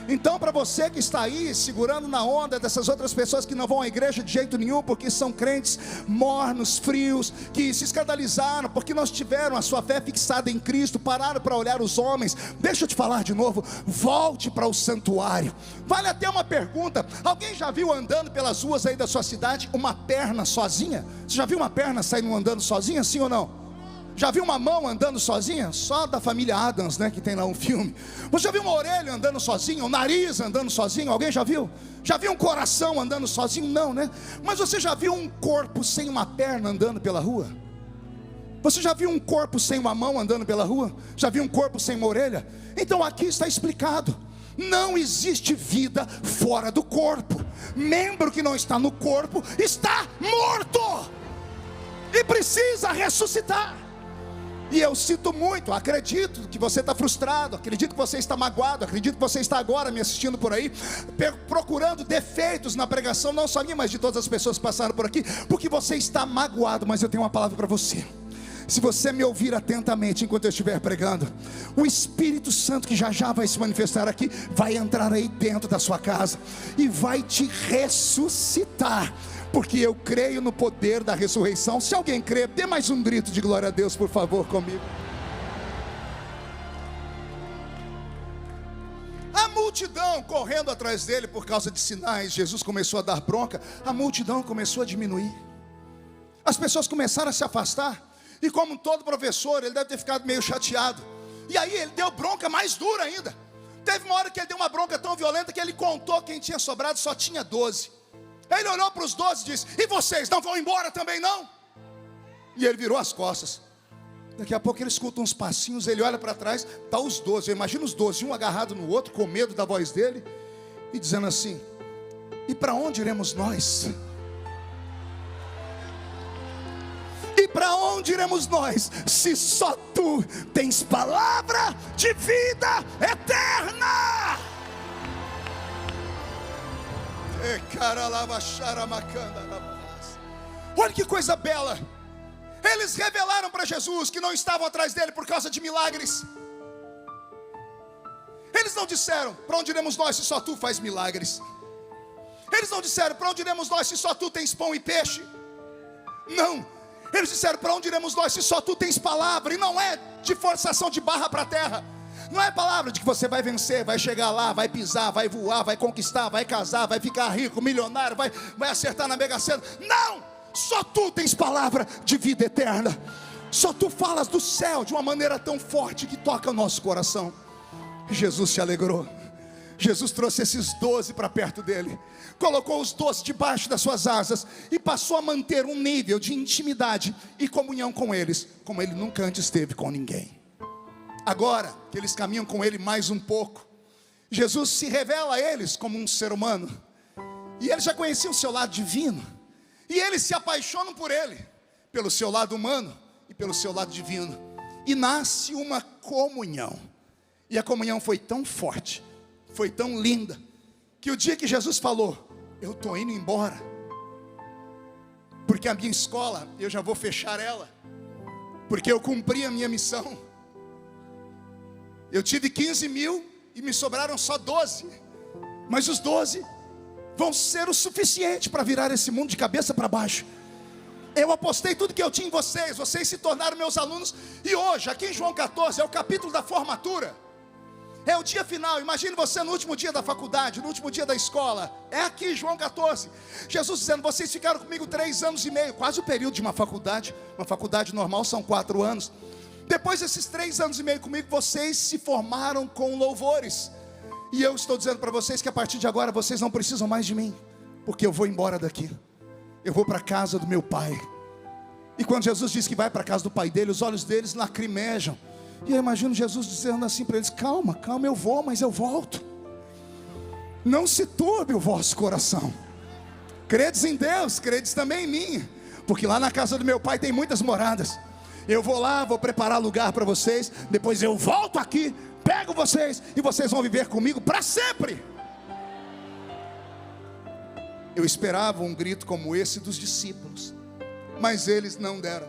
Então, para você que está aí segurando na onda dessas outras pessoas que não vão à igreja de jeito nenhum, porque são crentes mornos, frios, que se escandalizaram porque não tiveram a sua fé fixada em Cristo, pararam para olhar os homens, deixa eu te falar de novo: volte para o santuário. Vale até uma pergunta: alguém já viu andando pelas ruas aí da sua cidade uma perna sozinha? Você já viu uma perna saindo andando sozinha, sim ou não? Já viu uma mão andando sozinha? Só da família Addams, né, que tem lá um filme. Você já viu uma orelha andando sozinha? Um nariz andando sozinho? Alguém já viu? Já viu um coração andando sozinho? Não, né? Mas você já viu um corpo sem uma perna andando pela rua? Você já viu um corpo sem uma mão andando pela rua? Já viu um corpo sem uma orelha? Então aqui está explicado: não existe vida fora do corpo. Membro que não está no corpo está morto e precisa ressuscitar. E eu sinto muito, acredito que você está frustrado, acredito que você está magoado, acredito que você está agora me assistindo por aí, procurando defeitos na pregação, não só minha, mas de todas as pessoas que passaram por aqui, porque você está magoado. Mas eu tenho uma palavra para você: se você me ouvir atentamente enquanto eu estiver pregando, o Espírito Santo, que já já vai se manifestar aqui, vai entrar aí dentro da sua casa e vai te ressuscitar, porque eu creio no poder da ressurreição. Se alguém crê, dê mais um grito de glória a Deus, por favor, comigo. A multidão correndo atrás dele por causa de sinais. Jesus começou a dar bronca, a multidão começou a diminuir. As pessoas começaram a se afastar. E como todo professor, ele deve ter ficado meio chateado. E aí ele deu bronca mais dura ainda. Teve uma hora que ele deu uma bronca tão violenta que ele contou quem tinha sobrado, só tinha 12. Aí ele olhou para os 12 e disse: e vocês não vão embora também não? E ele virou as costas. Daqui a pouco ele escuta uns passinhos, ele olha para trás, está os 12. Imagina os 12, um agarrado no outro, com medo da voz dele, e dizendo assim: e para onde iremos nós? E para onde iremos nós, se só tu tens palavra de vida eterna? Olha que coisa bela. Eles revelaram para Jesus que não estavam atrás dele por causa de milagres. Eles não disseram: para onde iremos nós se só tu faz milagres? Eles não disseram: para onde iremos nós se só tu tens pão e peixe? Não. Eles disseram: para onde iremos nós se só tu tens palavra? E não é de forçação de barra para a terra. Não é palavra de que você vai vencer, vai chegar lá, vai pisar, vai voar, vai conquistar, vai casar, vai ficar rico, milionário, vai acertar na Mega Sena. Não! Só tu tens palavra de vida eterna. Só tu falas do céu de uma maneira tão forte que toca o nosso coração. Jesus se alegrou. Jesus trouxe esses 12 para perto dele, colocou os 12 debaixo das suas asas e passou a manter um nível de intimidade e comunhão com eles, como ele nunca antes teve com ninguém. Agora que eles caminham com ele mais um pouco, Jesus se revela a eles como um ser humano, e eles já conheciam o seu lado divino, e eles se apaixonam por ele, pelo seu lado humano e pelo seu lado divino, e nasce uma comunhão. E a comunhão foi tão forte, foi tão linda, que o dia que Jesus falou: eu estou indo embora, porque a minha escola, eu já vou fechar ela, porque eu cumpri a minha missão. Eu tive 15 mil e me sobraram só 12, mas os 12 vão ser o suficiente para virar esse mundo de cabeça para baixo. Eu apostei tudo que eu tinha em vocês, vocês se tornaram meus alunos. E hoje, aqui em João 14, é o capítulo da formatura, é o dia final. Imagine você no último dia da faculdade, no último dia da escola. É aqui, João 14, Jesus dizendo: vocês ficaram comigo 3 anos e meio, quase o período de uma faculdade. Uma faculdade normal são 4 anos. Depois desses 3 anos e meio comigo, vocês se formaram com louvores. E eu estou dizendo para vocês que a partir de agora vocês não precisam mais de mim, porque eu vou embora daqui. Eu vou para a casa do meu pai. E quando Jesus diz que vai para a casa do pai dele, os olhos deles lacrimejam. E eu imagino Jesus dizendo assim para eles: calma, calma, eu vou, mas eu volto. Não se turbe o vosso coração. Credes em Deus, credes também em mim, porque lá na casa do meu pai tem muitas moradas. Eu vou lá, vou preparar lugar para vocês. Depois eu volto aqui, pego vocês, e vocês vão viver comigo para sempre. Eu esperava um grito como esse dos discípulos, mas eles não deram.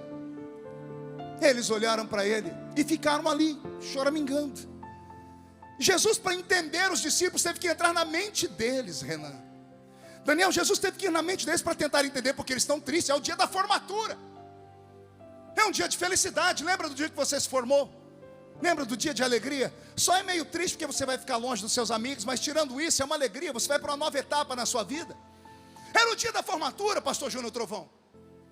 Eles olharam para ele e ficaram ali, choramingando. Jesus, para entender os discípulos, teve que entrar na mente deles, Renan. Daniel, Jesus teve que ir na mente deles para tentar entender, porque eles estão tristes. É o dia da formatura, é um dia de felicidade. Lembra do dia que você se formou? Lembra do dia de alegria? Só é meio triste porque você vai ficar longe dos seus amigos, mas tirando isso, é uma alegria. Você vai para uma nova etapa na sua vida. Era o dia da formatura, pastor Júnior Trovão.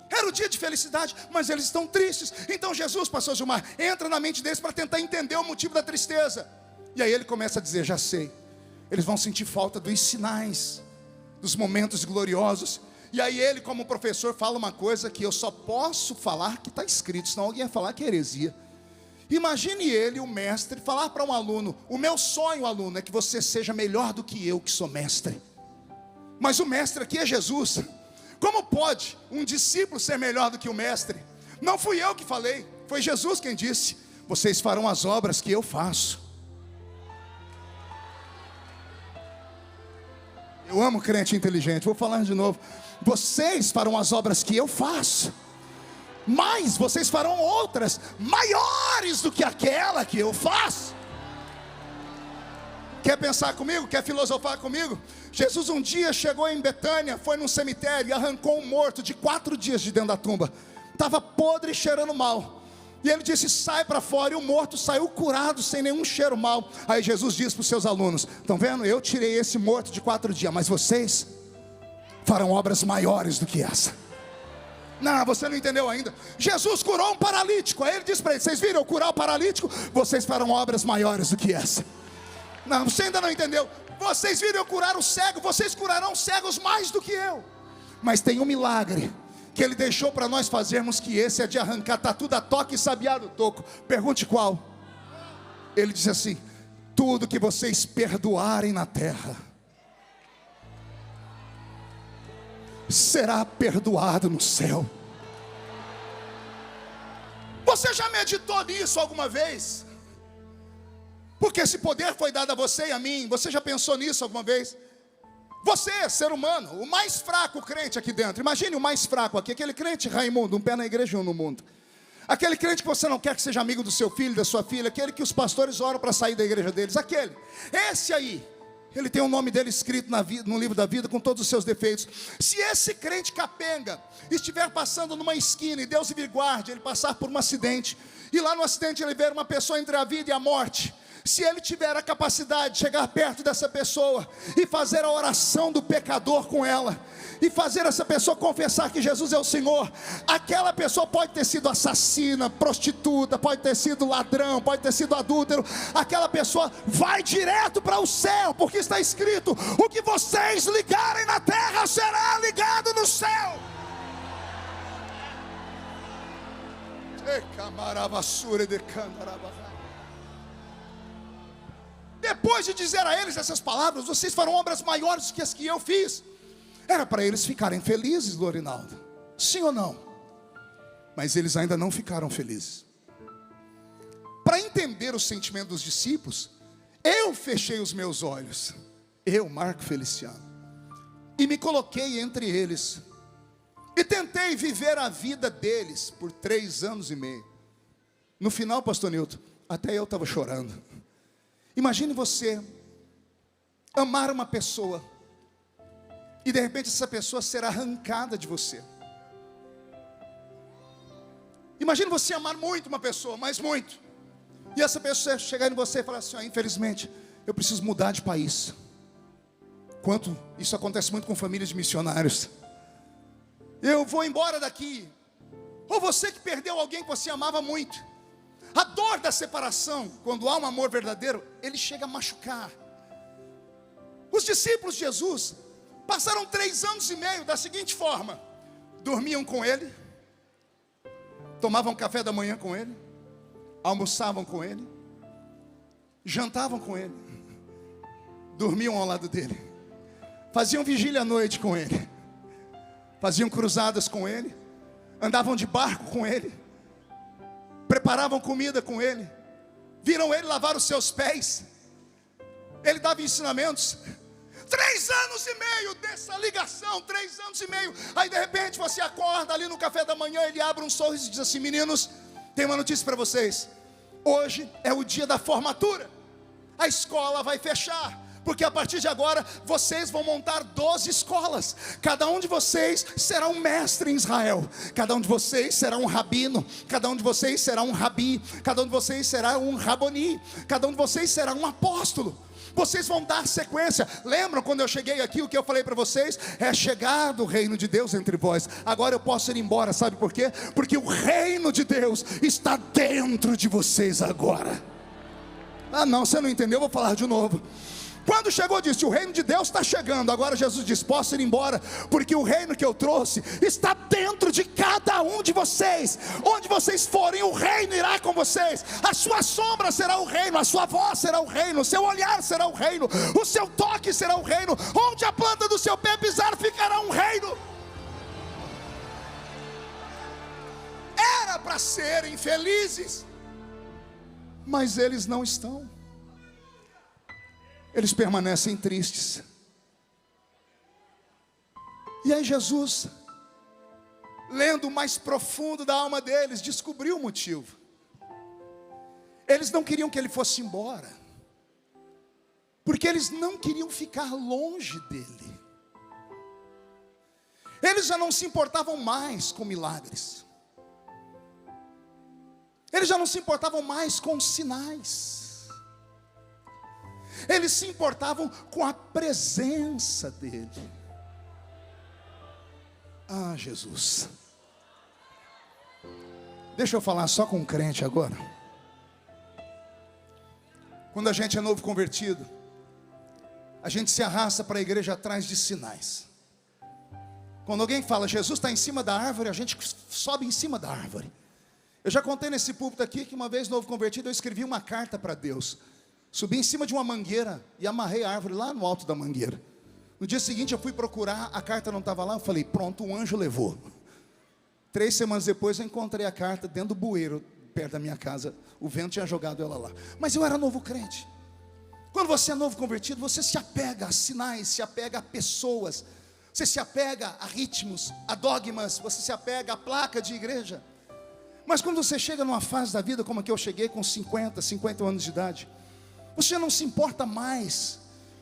Era o dia de felicidade, mas eles estão tristes. Então Jesus, pastor Gilmar, entra na mente deles para tentar entender o motivo da tristeza. E aí ele começa a dizer: já sei, eles vão sentir falta dos sinais, dos momentos gloriosos. E aí ele, como professor, fala uma coisa que eu só posso falar que está escrito, senão alguém vai falar que é heresia. Imagine ele, o mestre, falar para um aluno: o meu sonho, aluno, é que você seja melhor do que eu, que sou mestre. Mas o mestre aqui é Jesus. Como pode um discípulo ser melhor do que o mestre? Não fui eu que falei, foi Jesus quem disse: vocês farão as obras que eu faço. Eu amo crente inteligente, vou falar de novo. Vocês farão as obras que eu faço, mas vocês farão outras maiores do que aquela que eu faço. Quer pensar comigo? Quer filosofar comigo? Jesus um dia chegou em Betânia, foi num cemitério e arrancou um morto de 4 dias de dentro da tumba. Estava podre e cheirando mal. E ele disse: sai para fora. E o morto saiu curado, sem nenhum cheiro mal. Aí Jesus disse para os seus alunos: estão vendo? Eu tirei esse morto de 4 dias, mas vocês farão obras maiores do que essa. Não, você não entendeu ainda. Jesus curou um paralítico. Aí ele disse para ele: vocês viram eu curar o paralítico? Vocês farão obras maiores do que essa. Não, você ainda não entendeu. Vocês viram eu curar o cego? Vocês curarão cegos mais do que eu. Mas tem um milagre que ele deixou para nós fazermos, que esse é de arrancar tatu da toca e sabiá do toco. Pergunte qual. Ele disse assim: tudo que vocês perdoarem na terra será perdoado no céu. Você já meditou nisso alguma vez? Porque esse poder foi dado a você e a mim. Você já pensou nisso alguma vez? Você, ser humano, o mais fraco crente aqui dentro. Imagine o mais fraco aqui, aquele crente Raimundo, um pé na igreja e um no mundo. Aquele crente que você não quer que seja amigo do seu filho, da sua filha. Aquele que os pastores oram para sair da igreja deles. Aquele, esse aí, ele tem o nome dele escrito no livro da vida, com todos os seus defeitos. Se esse crente capenga estiver passando numa esquina, e Deus me guarde, ele passar por um acidente, e lá no acidente ele ver uma pessoa entre a vida e a morte, se ele tiver a capacidade de chegar perto dessa pessoa e fazer a oração do pecador com ela, e fazer essa pessoa confessar que Jesus é o Senhor, aquela pessoa pode ter sido assassina, prostituta, pode ter sido ladrão, pode ter sido adúltero, aquela pessoa vai direto para o céu, porque está escrito: o que vocês ligarem na terra será ligado no céu. Depois de dizer a eles essas palavras: vocês farão obras maiores do que as que eu fiz. Era para eles ficarem felizes, Lorinaldo. Sim ou não? Mas eles ainda não ficaram felizes. Para entender o sentimento dos discípulos, eu fechei os meus olhos, eu, Marco Feliciano, e me coloquei entre eles, e tentei viver a vida deles por 3 anos e meio. No final, pastor Nilton, até eu estava chorando. Imagine você amar uma pessoa e de repente essa pessoa ser arrancada de você. Imagine você amar muito uma pessoa, mas muito, e essa pessoa chegar em você e falar assim: infelizmente eu preciso mudar de país. Quanto isso acontece muito com famílias de missionários. Eu vou embora daqui. Ou você que perdeu alguém que você amava muito. A dor da separação, quando há um amor verdadeiro, ele chega a machucar. Os discípulos de Jesus passaram 3 anos e meio da seguinte forma: dormiam com ele, tomavam café da manhã com ele, almoçavam com ele, jantavam com ele, dormiam ao lado dele, faziam vigília à noite com ele, faziam cruzadas com ele, andavam de barco com ele, preparavam comida com ele, viram ele lavar os seus pés, ele dava ensinamentos. 3 anos e meio dessa ligação, 3 anos e meio. Aí de repente você acorda ali no café da manhã, ele abre um sorriso e diz assim: meninos, tem uma notícia para vocês. Hoje é o dia da formatura. A escola vai fechar, porque a partir de agora vocês vão montar 12 escolas. Cada um de vocês será um mestre em Israel. Cada um de vocês será um rabino. Cada um de vocês será um rabi. Cada um de vocês será um raboni. Cada um de vocês será um apóstolo. Vocês vão dar sequência. Lembram quando eu cheguei aqui, o que eu falei para vocês? É chegado o reino de Deus entre vós. Agora eu posso ir embora, sabe por quê? Porque o reino de Deus está dentro de vocês agora. Ah não, você não entendeu, eu vou falar de novo. Quando chegou, disse: o reino de Deus está chegando. Agora Jesus diz: posso ir embora, porque o reino que eu trouxe está dentro de cada um de vocês. Onde vocês forem, o reino irá com vocês. A sua sombra será o reino, a sua voz será o reino, o seu olhar será o reino, o seu toque será o reino. Onde a planta do seu pé pisar, ficará um reino. Era para serem felizes, mas eles não estão. Eles permanecem tristes. E aí Jesus, lendo o mais profundo da alma deles, descobriu o motivo. Eles não queriam que ele fosse embora, porque eles não queriam ficar longe dele. Eles já não se importavam mais com milagres. Eles já não se importavam mais com sinais. Eles se importavam com a presença dele. Ah, Jesus. Deixa eu falar só com um crente agora. Quando a gente é novo convertido, a gente se arrasta para a igreja atrás de sinais. Quando alguém fala, Jesus está em cima da árvore, a gente sobe em cima da árvore. Eu já contei nesse púlpito aqui que uma vez novo convertido, eu escrevi uma carta para Deus. Subi em cima de uma mangueira e amarrei a árvore lá no alto da mangueira. No dia seguinte eu fui procurar, a carta não estava lá, eu falei, pronto, um anjo levou. 3 semanas depois eu encontrei a carta dentro do bueiro, perto da minha casa. O vento tinha jogado ela lá. Mas eu era novo crente. Quando você é novo convertido, você se apega a sinais, se apega a pessoas, você se apega a ritmos, a dogmas, você se apega a placa de igreja. Mas quando você chega numa fase da vida como a que eu cheguei, com 50 anos de idade, você não se importa mais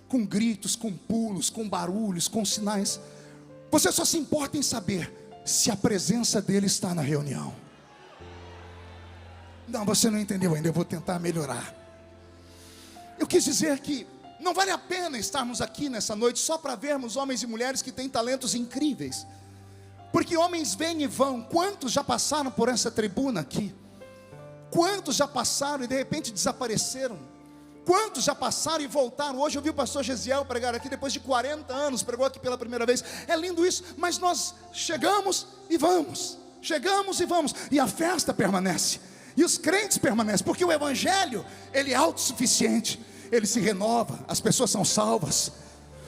com gritos, com pulos, com barulhos, com sinais. Você só se importa em saber se a presença dele está na reunião. Não, você não entendeu ainda, eu vou tentar melhorar. Eu quis dizer que não vale a pena estarmos aqui nessa noite só para vermos homens e mulheres que têm talentos incríveis. Porque homens vêm e vão. Quantos já passaram por essa tribuna aqui? Quantos já passaram e de repente desapareceram? Quantos já passaram e voltaram? Hoje eu vi o pastor Gesiel pregar aqui depois de 40 anos, pregou aqui pela primeira vez. É lindo isso, mas nós chegamos e vamos. Chegamos e vamos. E a festa permanece. E os crentes permanecem, porque o evangelho, ele é autossuficiente, ele se renova, as pessoas são salvas.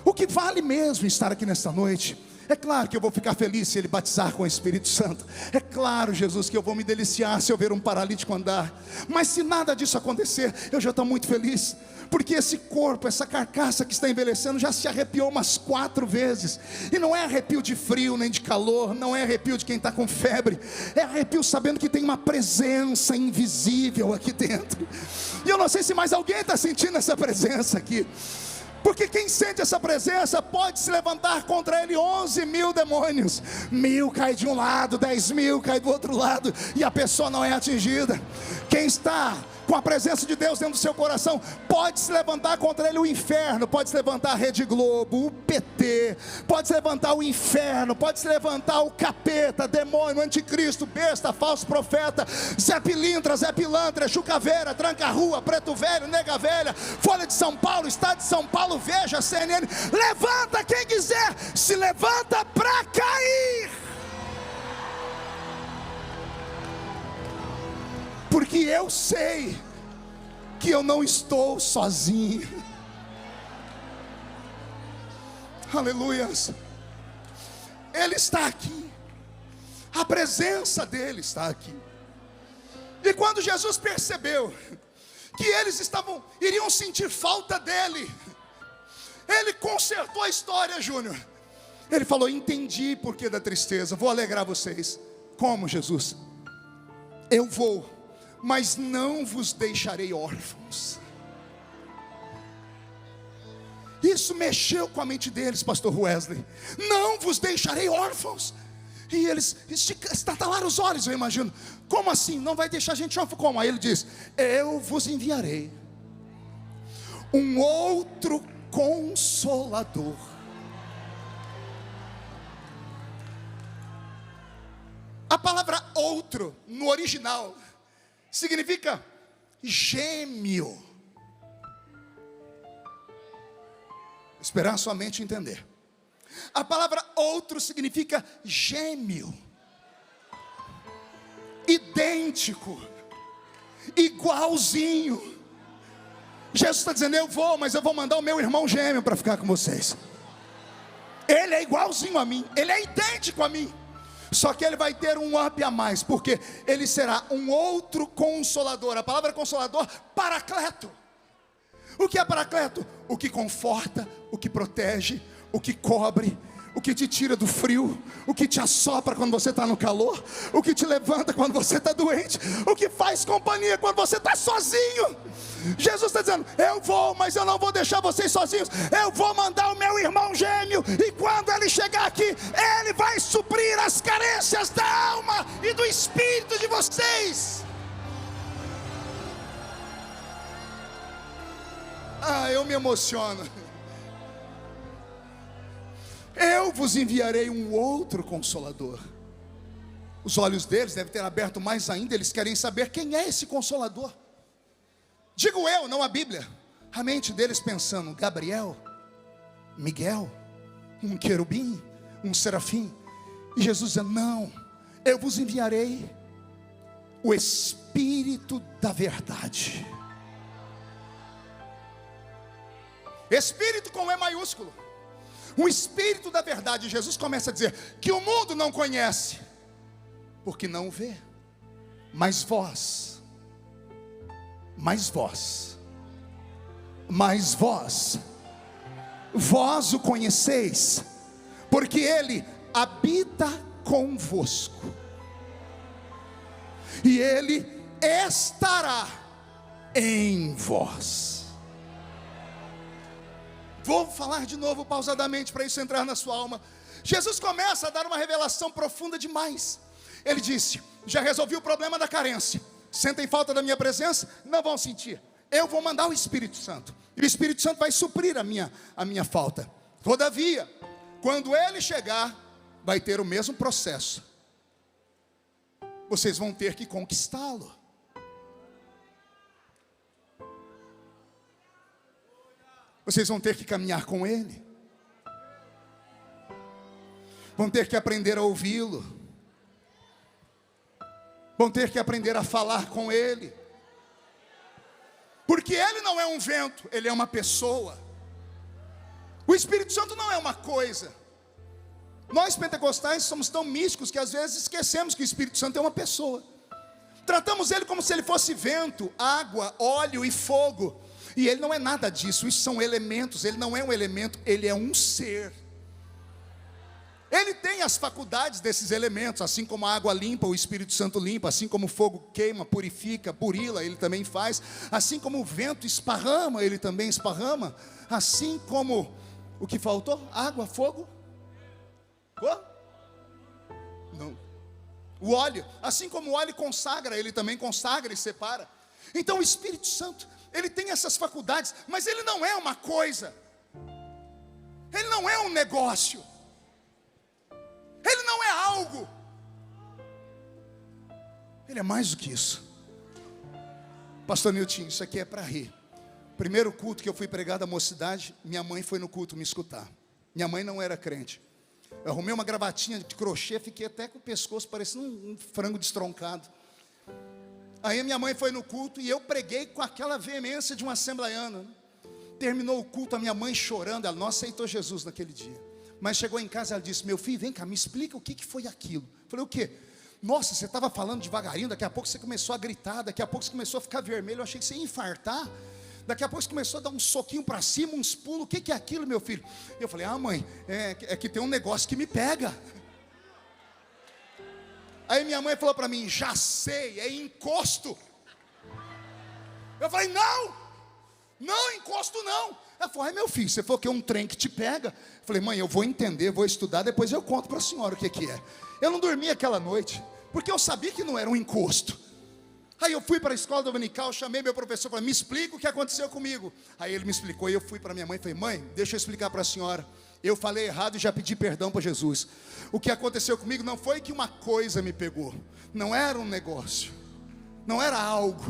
O que vale mesmo estar aqui nesta noite? É claro que eu vou ficar feliz se ele batizar com o Espírito Santo. É claro, Jesus, que eu vou me deliciar se eu ver um paralítico andar. Mas se nada disso acontecer, eu já estou muito feliz. Porque esse corpo, essa carcaça que está envelhecendo, já se arrepiou umas 4 vezes. E não é arrepio de frio nem de calor, não é arrepio de quem está com febre. É arrepio sabendo que tem uma presença invisível aqui dentro. E eu não sei se mais alguém está sentindo essa presença aqui. Porque quem sente essa presença pode se levantar contra ele 11.000 demônios. 1.000 cai de um lado, 10.000 cai do outro lado, e a pessoa não é atingida. Quem está com a presença de Deus dentro do seu coração pode se levantar contra ele o inferno. Pode se levantar a Rede Globo, o PT, pode se levantar o inferno, pode se levantar o capeta, demônio, anticristo, besta, falso profeta, Zé Pilintra, Zé Pilantra, Chucaveira, Tranca-Rua, Preto Velho, Nega Velha, Folha de São Paulo, Estado de São Paulo, Veja, CNN. Levanta quem quiser, se levanta para cair. Porque eu sei que eu não estou sozinho. Aleluias. Ele está aqui. A presença dele está aqui. E quando Jesus percebeu que eles iriam sentir falta dele, ele consertou a história, Júnior. Ele falou: entendi por que da tristeza, vou alegrar vocês. Como, Jesus? Eu vou, mas não vos deixarei órfãos. Isso mexeu com a mente deles, pastor Wesley. Não vos deixarei órfãos. E eles estatalaram os olhos, eu imagino. Como assim? Não vai deixar a gente órfão? Como? Aí ele diz: eu vos enviarei um outro Consolador. A palavra outro, no original, significa gêmeo. Esperar a sua mente entender. A palavra outro significa gêmeo, idêntico, igualzinho. Jesus está dizendo: eu vou, mas eu vou mandar o meu irmão gêmeo para ficar com vocês. Ele é igualzinho a mim, ele é idêntico a mim. Só que ele vai ter um up a mais, porque ele será um outro consolador. A palavra consolador, paracleto. O que é paracleto? O que conforta, o que protege, o que cobre, o que te tira do frio, o que te assopra quando você está no calor, o que te levanta quando você está doente, o que faz companhia quando você está sozinho. Jesus está dizendo: eu vou, mas eu não vou deixar vocês sozinhos. Eu vou mandar o meu irmão gêmeo, e quando ele chegar aqui, ele vai suprir as carências da alma e do espírito de vocês. Eu me emociono. Eu vos enviarei um outro Consolador. Os olhos deles devem ter aberto mais ainda. Eles querem saber quem é esse Consolador. Digo eu, não a Bíblia. A mente deles pensando: Gabriel, Miguel, um querubim, um serafim. E Jesus dizendo: não, eu vos enviarei o Espírito da verdade. Espírito com E maiúsculo. O Espírito da verdade. Jesus começa a dizer que o mundo não conhece, porque não vê. Mas vós o conheceis, porque Ele habita convosco, e Ele estará em vós. Vou falar de novo pausadamente para isso entrar na sua alma. Jesus começa a dar uma revelação profunda demais. Ele disse: já resolvi o problema da carência. Sentem falta da minha presença? Não vão sentir. Eu vou mandar o Espírito Santo, e o Espírito Santo vai suprir a minha falta. Todavia, quando Ele chegar, vai ter o mesmo processo. Vocês vão ter que conquistá-lo. Vocês vão ter que caminhar com Ele. Vão ter que aprender a ouvi-lo. Vão ter que aprender a falar com Ele. Porque Ele não é um vento, Ele é uma pessoa. O Espírito Santo não é uma coisa. Nós pentecostais somos tão místicos que às vezes esquecemos que o Espírito Santo é uma pessoa. Tratamos Ele como se Ele fosse vento, água, óleo e fogo. E Ele não é nada disso, isso são elementos. Ele não é um elemento, Ele é um ser. Ele tem as faculdades desses elementos, assim como a água limpa, o Espírito Santo limpa, assim como o fogo queima, purifica, burila, Ele também faz, assim como o vento esparrama, Ele também esparrama, assim como, o que faltou? Água, fogo? Não. O óleo, assim como o óleo consagra, Ele também consagra e separa. Então o Espírito Santo, Ele tem essas faculdades, mas Ele não é uma coisa, Ele não é um negócio, Ele não é algo, Ele é mais do que isso. Pastor Nilton, isso aqui é para rir. Primeiro culto que eu fui pregar da mocidade, minha mãe foi no culto me escutar. Minha mãe não era crente. Eu arrumei uma gravatinha de crochê, fiquei até com o pescoço parecendo um frango destroncado. Aí minha mãe foi no culto e eu preguei com aquela veemência de um assembleiano. Terminou o culto, a minha mãe chorando, ela não aceitou Jesus naquele dia. Mas chegou em casa, ela disse: meu filho, vem cá, me explica o que foi aquilo. Eu falei: o quê? Nossa, você estava falando devagarinho, daqui a pouco você começou a gritar, daqui a pouco você começou a ficar vermelho, eu achei que você ia infartar. Daqui a pouco você começou a dar um soquinho para cima, uns pulos, o que é aquilo, meu filho? Eu falei: ah, mãe, é que tem um negócio que me pega. Aí minha mãe falou para mim: já sei, é encosto. Eu falei: não, encosto não. Ela falou: ai, meu filho, você falou que é um trem que te pega. Eu falei: mãe, eu vou entender, vou estudar, depois eu conto para a senhora o que é. Eu não dormi aquela noite, porque eu sabia que não era um encosto. Aí eu fui para a escola dominical, chamei meu professor, falei: me explica o que aconteceu comigo. Aí ele me explicou, e eu fui para minha mãe e falei: mãe, deixa eu explicar para a senhora. Eu falei errado e já pedi perdão para Jesus. O que aconteceu comigo não foi que uma coisa me pegou, não era um negócio, não era algo,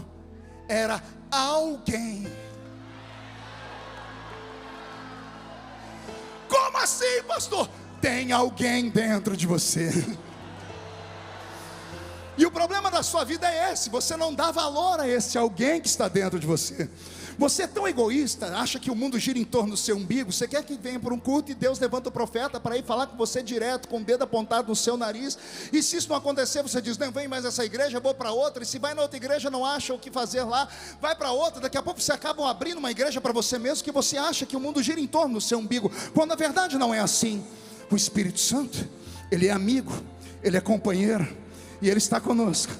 era alguém. Como assim, pastor? Tem alguém dentro de você. E o problema da sua vida é esse: você não dá valor a esse alguém que está dentro de você. Você é tão egoísta, acha que o mundo gira em torno do seu umbigo. Você quer que venha por um culto e Deus levanta o profeta para ir falar com você direto, com o dedo apontado no seu nariz. E se isso não acontecer, você diz: não vem mais essa igreja, vou para outra. E se vai na outra igreja, não acha o que fazer lá, vai para outra. Daqui a pouco você acaba abrindo uma igreja para você mesmo, que você acha que o mundo gira em torno do seu umbigo, quando na verdade não é assim. O Espírito Santo, Ele é amigo, Ele é companheiro, e Ele está conosco.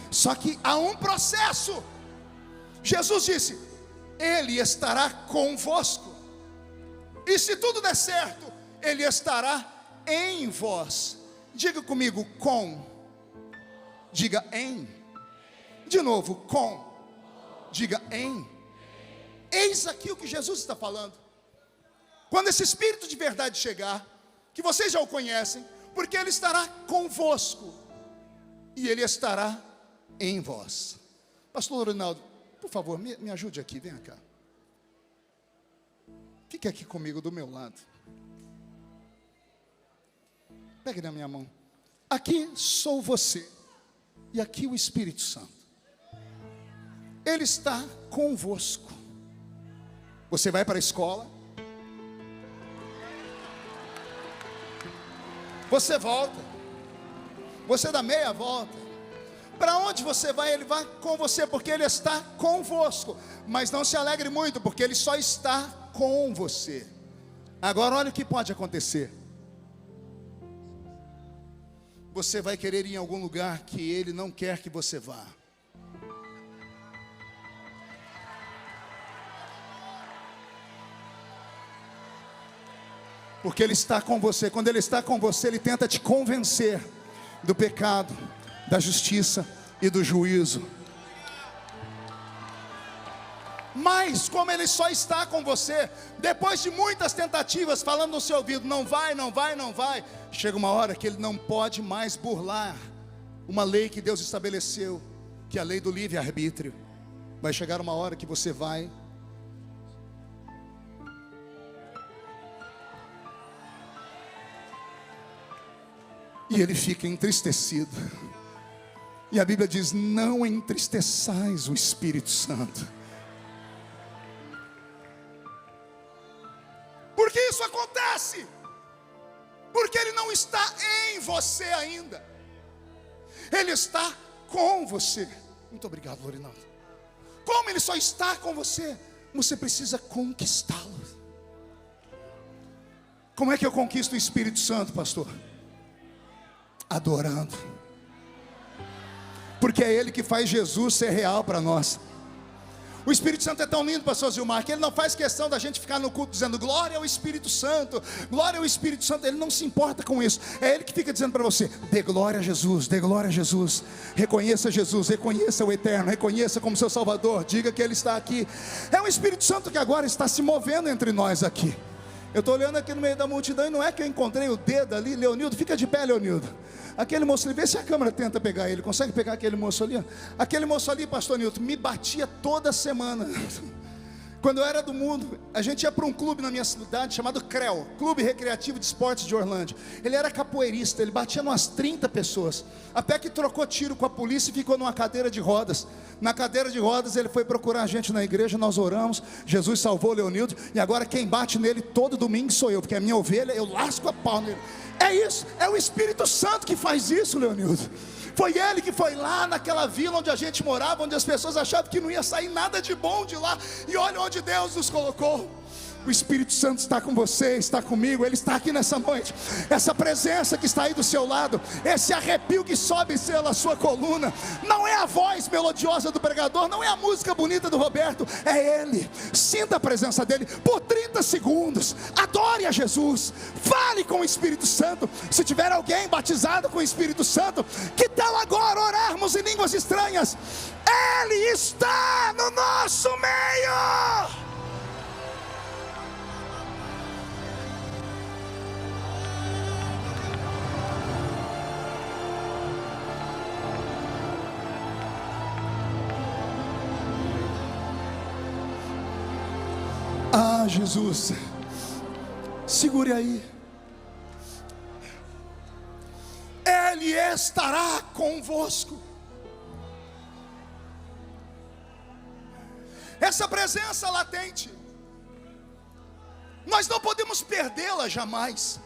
Só que há um processo. Jesus disse: Ele estará convosco. E se tudo der certo, Ele estará em vós. Diga comigo: com. Diga em. De novo: com. Diga em. Eis aqui o que Jesus está falando. Quando esse Espírito de verdade chegar, que vocês já o conhecem, porque Ele estará convosco. e Ele estará em vós. Pastor Ronaldo, por favor, me ajude aqui, venha cá. Fique aqui comigo do meu lado. Pegue na minha mão. Aqui sou você e aqui o Espírito Santo. Ele está convosco. Você vai para a escola, você volta, você dá meia volta. Para onde você vai, Ele vai com você, porque Ele está convosco. Mas não se alegre muito, porque Ele só está com você. Agora olha o que pode acontecer. Você vai querer ir em algum lugar que Ele não quer que você vá. Porque Ele está com você. Quando Ele está com você, Ele tenta te convencer do pecado, da justiça e do juízo. Mas como Ele só está com você, depois de muitas tentativas falando no seu ouvido, não vai, não vai, não vai, chega uma hora que Ele não pode mais burlar uma lei que Deus estabeleceu, que é a lei do livre-arbítrio. Vai chegar uma hora que você vai, e Ele fica entristecido. E a Bíblia diz: não entristeçais o Espírito Santo. Por que isso acontece? Porque Ele não está em você ainda. Ele está com você. Muito obrigado, Lorinaldo. Como Ele só está com você, você precisa conquistá-lo. Como é que eu conquisto o Espírito Santo, pastor? Adorando. Porque é Ele que faz Jesus ser real para nós. O Espírito Santo é tão lindo, pastor Zilmar, que Ele não faz questão da gente ficar no culto dizendo glória ao Espírito Santo, glória ao Espírito Santo. Ele não se importa com isso. É Ele que fica dizendo para você: dê glória a Jesus, dê glória a Jesus. Reconheça Jesus, reconheça o Eterno, reconheça como seu Salvador, diga que Ele está aqui. É o Espírito Santo que agora está se movendo entre nós aqui. Eu estou olhando aqui no meio da multidão e não é que eu encontrei o dedo ali. Leonildo, fica de pé, Leonildo. Aquele moço ali, vê se a câmera tenta pegar ele. Consegue pegar aquele moço ali? Aquele moço ali, pastor Nilton, me batia toda semana. Quando eu era do mundo, a gente ia para um clube na minha cidade chamado CREL, Clube Recreativo de Esportes de Orlândia. Ele era capoeirista, ele batia umas 30 pessoas. Até que trocou tiro com a polícia e ficou numa cadeira de rodas. Na cadeira de rodas ele foi procurar a gente na igreja, nós oramos, Jesus salvou o Leonildo. E agora quem bate nele todo domingo sou eu, porque é minha ovelha, eu lasco a pau nele. É isso, é o Espírito Santo que faz isso, Leonildo. Foi Ele que foi lá naquela vila onde a gente morava, onde as pessoas achavam que não ia sair nada de bom de lá. E olha onde Deus nos colocou. O Espírito Santo está com você, está comigo. Ele está aqui nessa noite. Essa presença que está aí do seu lado, esse arrepio que sobe pela sua coluna, não é a voz melodiosa do pregador, não é a música bonita do Roberto, é Ele. Sinta a presença dEle por 30 segundos. Adore a Jesus. Fale com o Espírito Santo. Se tiver alguém batizado com o Espírito Santo, que tal agora orarmos em línguas estranhas? Ele está no nosso meio. Ah, Jesus, segure aí. Ele estará convosco. Essa presença latente, nós não podemos perdê-la jamais.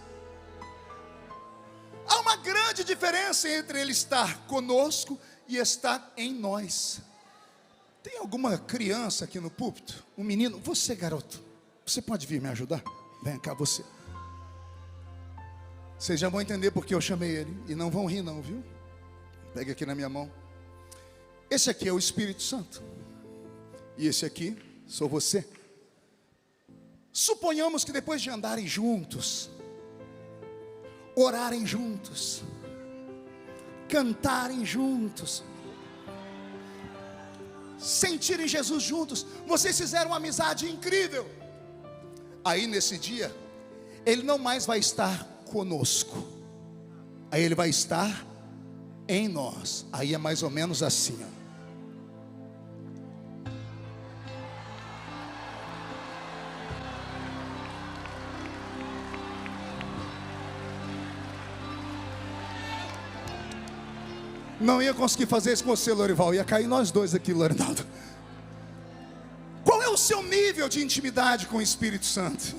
Há uma grande diferença entre Ele estar conosco e estar em nós. Tem alguma criança aqui no púlpito? Um menino? Você, garoto, você pode vir me ajudar? Vem cá, você. Vocês já vão entender porque eu chamei ele. E não vão rir não, viu? Pegue aqui na minha mão. Esse aqui é o Espírito Santo. E esse aqui sou você. Suponhamos que depois de andarem juntos, orarem juntos, cantarem juntos, sentirem Jesus juntos, vocês fizeram uma amizade incrível. Aí nesse dia, Ele não mais vai estar conosco, aí Ele vai estar em nós. Aí é mais ou menos assim, ó. Não ia conseguir fazer isso com você, Lorival. Ia cair nós dois aqui, Lorinaldo. Qual é o seu nível de intimidade com o Espírito Santo?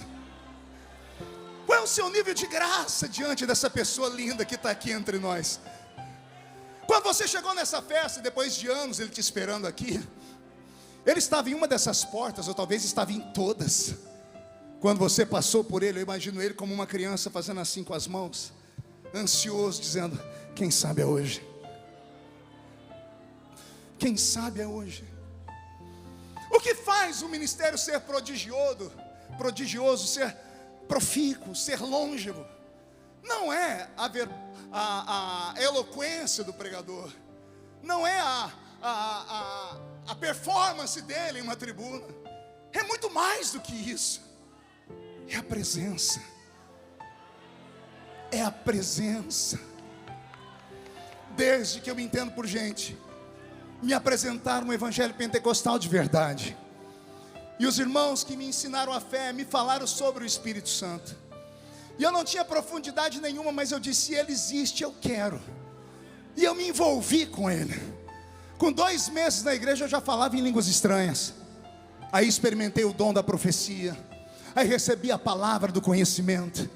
Qual é o seu nível de graça diante dessa pessoa linda que está aqui entre nós? Quando você chegou nessa festa, depois de anos ele te esperando aqui, ele estava em uma dessas portas, ou talvez estava em todas. Quando você passou por ele, eu imagino ele como uma criança fazendo assim com as mãos, ansioso, dizendo: quem sabe é hoje. Quem sabe é hoje. O que faz o ministério ser prodigioso, ser profícuo, ser longevo? Não é a eloquência do pregador, não é a performance dele em uma tribuna. É muito mais do que isso. É a presença. É a presença. Desde que eu me entendo por gente, me apresentaram um evangelho pentecostal de verdade, e os irmãos que me ensinaram a fé me falaram sobre o Espírito Santo, e eu não tinha profundidade nenhuma, mas eu disse: ele existe, eu quero. E eu me envolvi com ele. Com 2 meses na igreja eu já falava em línguas estranhas. Aí experimentei o dom da profecia, aí recebi a palavra do conhecimento,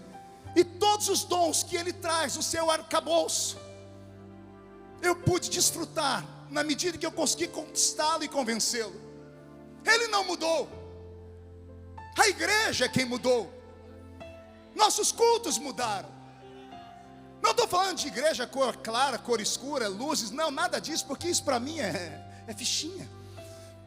e todos os dons que ele traz, o seu arcabouço, eu pude desfrutar na medida que eu consegui conquistá-lo e convencê-lo. Ele não mudou, a igreja é quem mudou. Nossos cultos mudaram. Não estou falando de igreja cor clara, cor escura, luzes, não, nada disso, porque isso para mim é fichinha.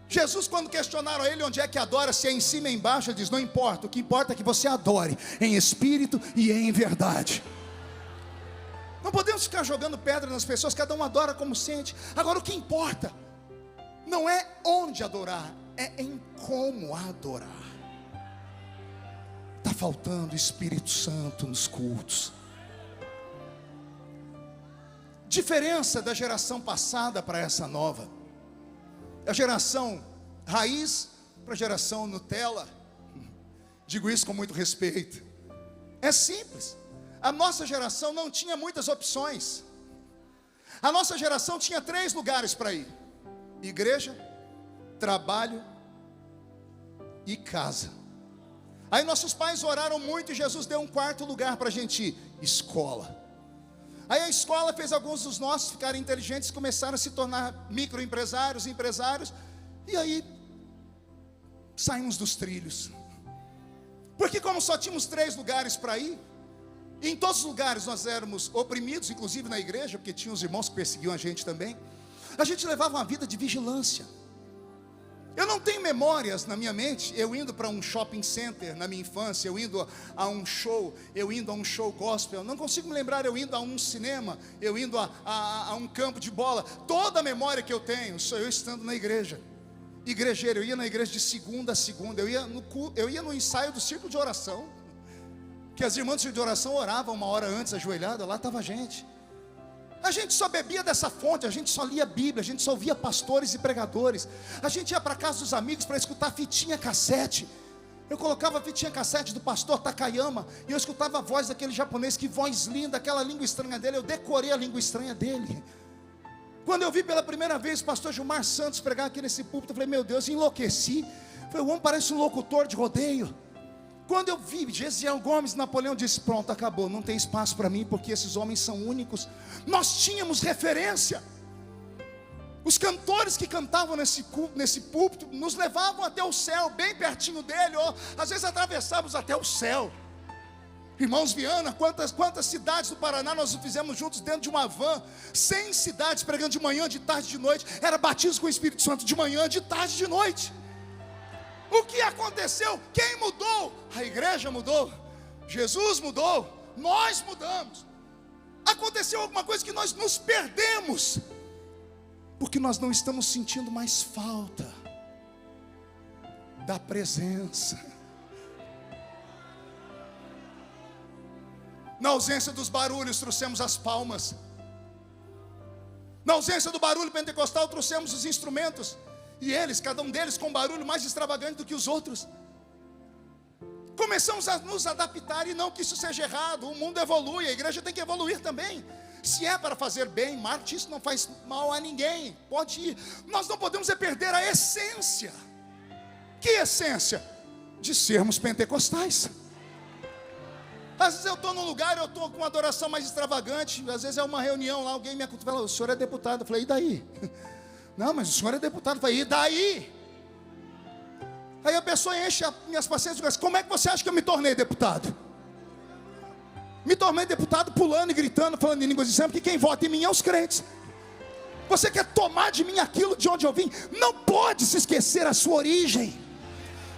Jesus, quando questionaram ele onde é que adora, se é em cima ou embaixo, ele diz: não importa, o que importa é que você adore em espírito e em verdade. Não podemos ficar jogando pedra nas pessoas, cada um adora como sente. Agora o que importa não é onde adorar, é em como adorar. Está faltando Espírito Santo nos cultos. Diferença da geração passada para essa nova: a geração raiz para a geração Nutella. Digo isso com muito respeito. É simples. A nossa geração não tinha muitas opções. A nossa geração tinha 3 lugares para ir: igreja, trabalho e casa. Aí nossos pais oraram muito e Jesus deu um 4º lugar para a gente ir: escola. Aí a escola fez alguns dos nossos ficarem inteligentes, começaram a se tornar microempresários, empresários, e aí saímos dos trilhos. Porque como só tínhamos 3 lugares para ir, e em todos os lugares nós éramos oprimidos, inclusive na igreja, porque tinha os irmãos que perseguiam a gente também, a gente levava uma vida de vigilância. Eu não tenho memórias na minha mente, eu indo para um shopping center na minha infância, eu indo a um show, eu indo a um show gospel, não consigo me lembrar eu indo a um cinema, eu indo a um campo de bola. Toda a memória que eu tenho sou eu estando na igreja. Igrejeiro, eu ia na igreja de segunda a segunda, eu ia no ensaio do círculo de oração, que as irmãs do círculo de oração oravam 1 hora antes, ajoelhada, lá estava a gente. A gente só bebia dessa fonte, a gente só lia a Bíblia, a gente só ouvia pastores e pregadores. A gente ia para casa dos amigos para escutar fitinha cassete. Eu colocava a fitinha cassete do pastor Takayama, e eu escutava a voz daquele japonês, que voz linda, aquela língua estranha dele. Eu decorei a língua estranha dele. Quando eu vi pela primeira vez o pastor Gilmar Santos pregar aqui nesse púlpito, eu falei: meu Deus, enlouqueci. Falei: o homem parece um locutor de rodeio. Quando eu vi Gesiel Gomes, Napoleão disse: pronto, acabou, não tem espaço para mim, porque esses homens são únicos. Nós tínhamos referência. Os cantores que cantavam nesse púlpito nos levavam até o céu, bem pertinho dele, ou às vezes atravessávamos até o céu. Irmãos Viana, quantas cidades do Paraná nós fizemos juntos dentro de uma van? 100 cidades pregando de manhã, de tarde, de noite. Era batismo com o Espírito Santo de manhã, de tarde, de noite. O que aconteceu? Quem mudou? A igreja mudou, Jesus mudou, nós mudamos. Aconteceu alguma coisa que nós nos perdemos, porque nós não estamos sentindo mais falta da presença. Na ausência dos barulhos, trouxemos as palmas. Na ausência do barulho pentecostal, trouxemos os instrumentos. E eles, cada um deles com um barulho mais extravagante do que os outros. Começamos a nos adaptar, e não que isso seja errado. O mundo evolui, a igreja tem que evoluir também. Se é para fazer bem, marketing, isso não faz mal a ninguém. Pode ir. Nós não podemos perder a essência. Que essência? De sermos pentecostais. Às vezes eu estou num lugar, eu estou com uma adoração mais extravagante. Às vezes é uma reunião lá, alguém me acontece, o senhor é deputado. Eu falei, e daí? Não, mas o senhor é deputado. Eu falei, e daí? Aí a pessoa enche as minhas paciências e diz, como é que você acha que eu me tornei deputado? Me tornei deputado pulando e gritando, falando em línguas estranhas, porque quem vota em mim é os crentes. Você quer tomar de mim aquilo de onde eu vim? Não pode se esquecer a sua origem.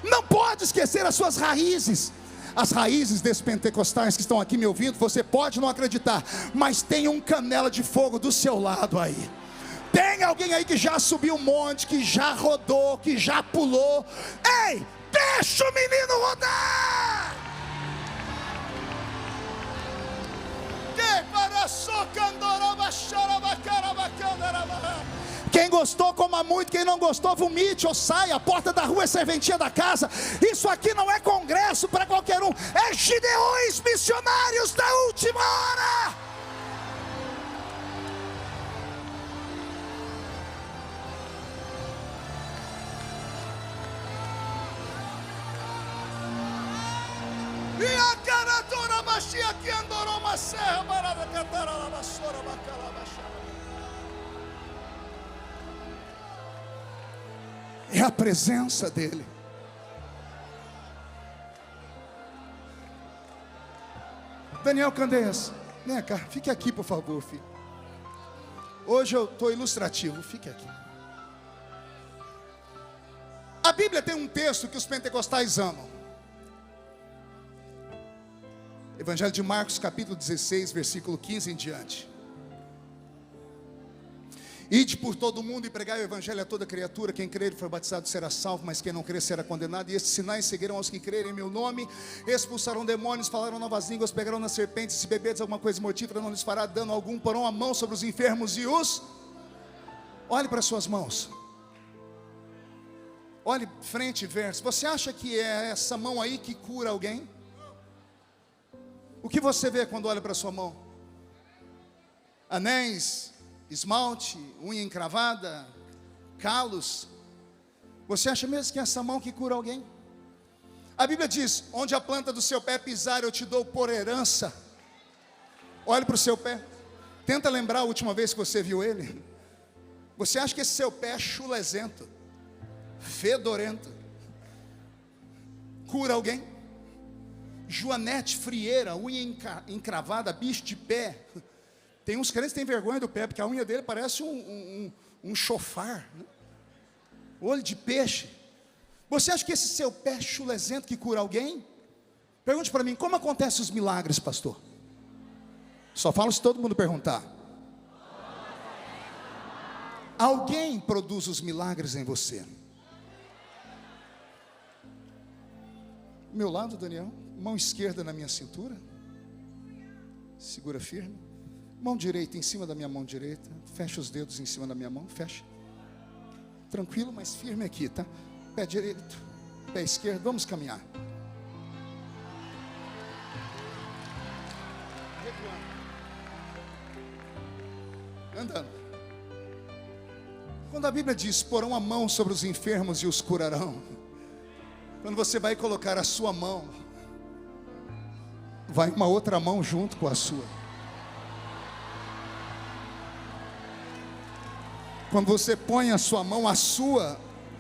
Não pode esquecer as suas raízes. As raízes desses pentecostais que estão aqui me ouvindo, você pode não acreditar, mas tem um canela de fogo do seu lado aí. Tem alguém aí que já subiu um monte, que já rodou, que já pulou. Ei, deixa o menino rodar! Quem gostou, coma muito. Quem não gostou, vomite ou saia. A porta da rua é serventia da casa. Isso aqui não é congresso para qualquer um. É Gideões missionários da última hora. E a caradora baixinha que andou uma serra barada cantar a vassoura bacala baixada. É a presença dele. Daniel Candeias, vem cá, fique aqui por favor, filho. Hoje eu estou ilustrativo, fique aqui. A Bíblia tem um texto que os pentecostais amam. Evangelho de Marcos, capítulo 16, versículo 15 em diante. Ide por todo o mundo e pregai o evangelho a toda criatura. Quem crer e for batizado será salvo, mas quem não crer será condenado. E estes sinais seguirão aos que crerem em meu nome: expulsarão demônios, falarão novas línguas, pegarão nas serpentes, se beberdes alguma coisa mortífera não lhes fará dano algum, porão a mão sobre os enfermos e os... Olhe para as suas mãos. Olhe frente e verso. Você acha que é essa mão aí que cura alguém? O que você vê quando olha para a sua mão? Anéis, esmalte, unha encravada, calos. Você acha mesmo que é essa mão que cura alguém? A Bíblia diz, onde a planta do seu pé pisar eu te dou por herança. Olhe para o seu pé. Tenta lembrar a última vez que você viu ele. Você acha que esse seu pé é chulezento, fedorento, cura alguém? Joanete frieira, unha encravada, bicho de pé. Tem uns crentes que têm vergonha do pé, porque a unha dele parece um chofar, né? Olho de peixe. Você acha que esse seu pé chulezento que cura alguém? Pergunte para mim, como acontecem os milagres, pastor? Só falo se todo mundo perguntar. Alguém produz os milagres em você. Meu lado, Daniel, mão esquerda na minha cintura, segura firme. Mão direita em cima da minha mão direita. Fecha os dedos em cima da minha mão, fecha. Tranquilo, mas firme aqui, tá? Pé direito, pé esquerdo, vamos caminhar. Andando. Quando a Bíblia diz, porão a mão sobre os enfermos e os curarão. Quando você vai colocar a sua mão, vai uma outra mão junto com a sua. Quando você põe a sua mão,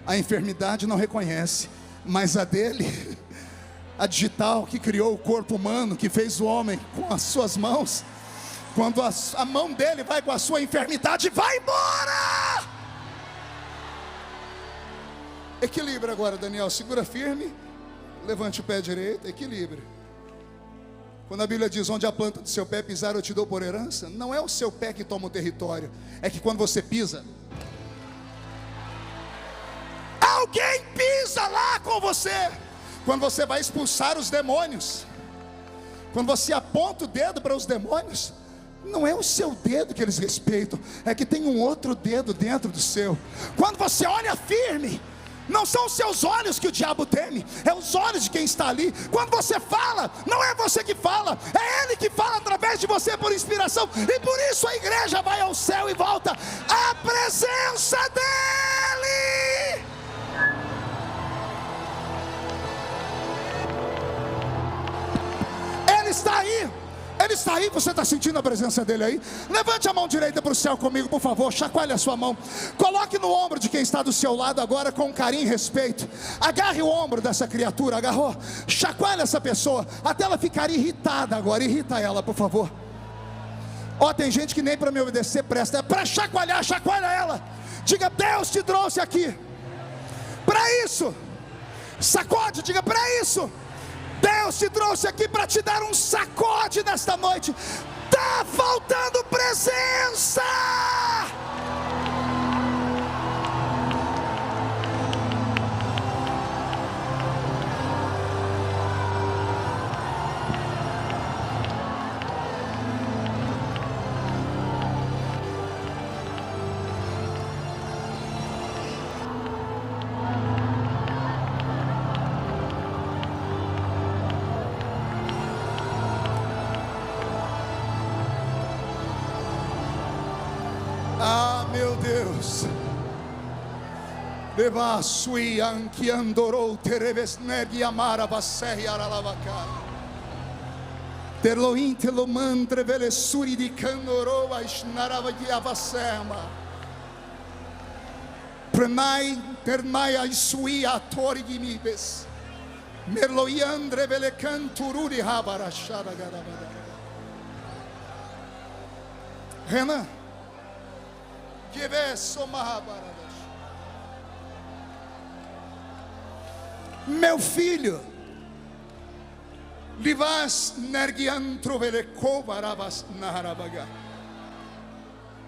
a enfermidade não reconhece, mas a dele, a digital que criou o corpo humano, que fez o homem com as suas mãos, quando a mão dele vai com a sua enfermidade, vai embora! Equilibra agora, Daniel, segura firme, levante o pé direito, equilibra. Quando a Bíblia diz, onde a planta do seu pé pisar eu te dou por herança, não é o seu pé que toma o território, é que quando você pisa, alguém pisa lá com você. Quando você vai expulsar os demônios, quando você aponta o dedo para os demônios, Não é o seu dedo que eles respeitam, é que tem um outro dedo dentro do seu. Quando você olha firme, não são os seus olhos que o diabo teme, é os olhos de quem está ali. Quando você fala, não é você que fala, é ele que fala através de você por inspiração. E por isso a igreja vai ao céu e volta à presença dele. Ele está aí. Ele está aí, você está sentindo a presença dele aí? Levante a mão direita para o céu comigo, por favor. Chacoalhe a sua mão. Coloque no ombro de quem está do seu lado agora com carinho e respeito. Agarre o ombro dessa criatura. Agarrou? Chacoalhe essa pessoa até ela ficar irritada agora. Irrita ela, por favor. Ó, tem gente que nem para me obedecer presta. É para chacoalhar, chacoalha ela. Diga: Deus te trouxe aqui para isso. Sacode, diga: para isso. Deus te trouxe aqui para te dar um sacode nesta noite. Está faltando presença. Meu Deus, leva sui anki andorou terebesnegi amara vasei aralavaka. Terloin telomandre velesuri di candoro aishnarava di avasema. Prenai ternai ai sui atori di mibes. Merloiandre vele cantururi habarashara garabada. Renan, meu filho,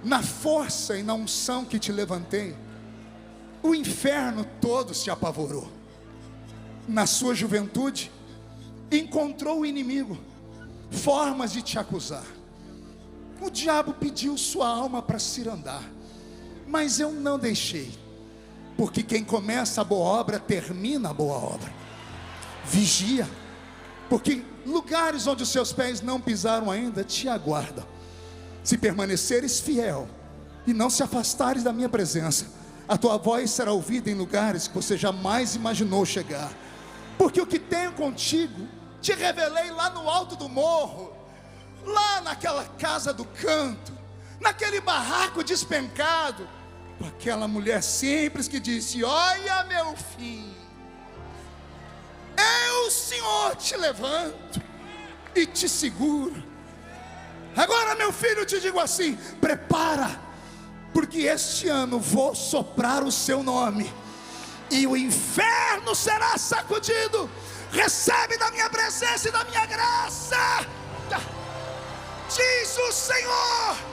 na força e na unção que te levantei, o inferno todo se apavorou. Na sua juventude, encontrou o inimigo formas de te acusar. O diabo pediu sua alma para cirandar, mas eu não deixei, porque quem começa a boa obra, termina a boa obra. Vigia, porque lugares onde os seus pés não pisaram ainda, te aguardam. Se permaneceres fiel, e não se afastares da minha presença, a tua voz será ouvida em lugares que você jamais imaginou chegar. Porque o que tenho contigo, te revelei lá no alto do morro, lá naquela casa do canto, naquele barraco despencado, com aquela mulher simples que disse: olha, meu filho, eu, Senhor, te levanto e te seguro. Agora, meu filho, te digo assim: prepara, porque este ano vou soprar o seu nome, e o inferno será sacudido. Recebe da minha presença e da minha graça, diz o Senhor.